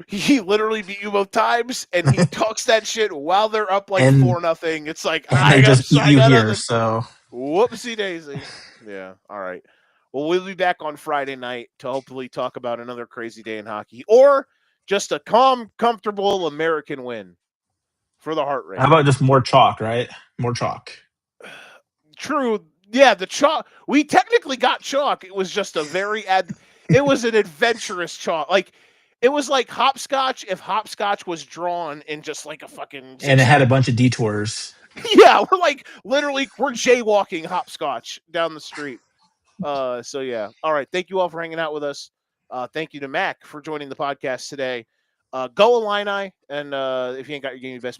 he literally beat you both times, and he talks that shit while they're up like and 4-0. It's like and they just beat I you got here, nothing. so Whoopsie daisy. Yeah. All right. Well, we'll be back on Friday night to hopefully talk about another crazy day in hockey, or just a calm, comfortable American win for the heart how rate. about just more chalk, right? More chalk. True. Yeah, the chalk. We technically got chalk. It was just a very it was an adventurous chalk. Like it was like hopscotch if hopscotch was drawn in just like a fucking And it had a zigzag. bunch of detours. Yeah, we're like literally we're jaywalking hopscotch down the street. So yeah. All right. Thank you all for hanging out with us. Thank you to Mac for joining the podcast today. Go Illini, and if you ain't got your game, best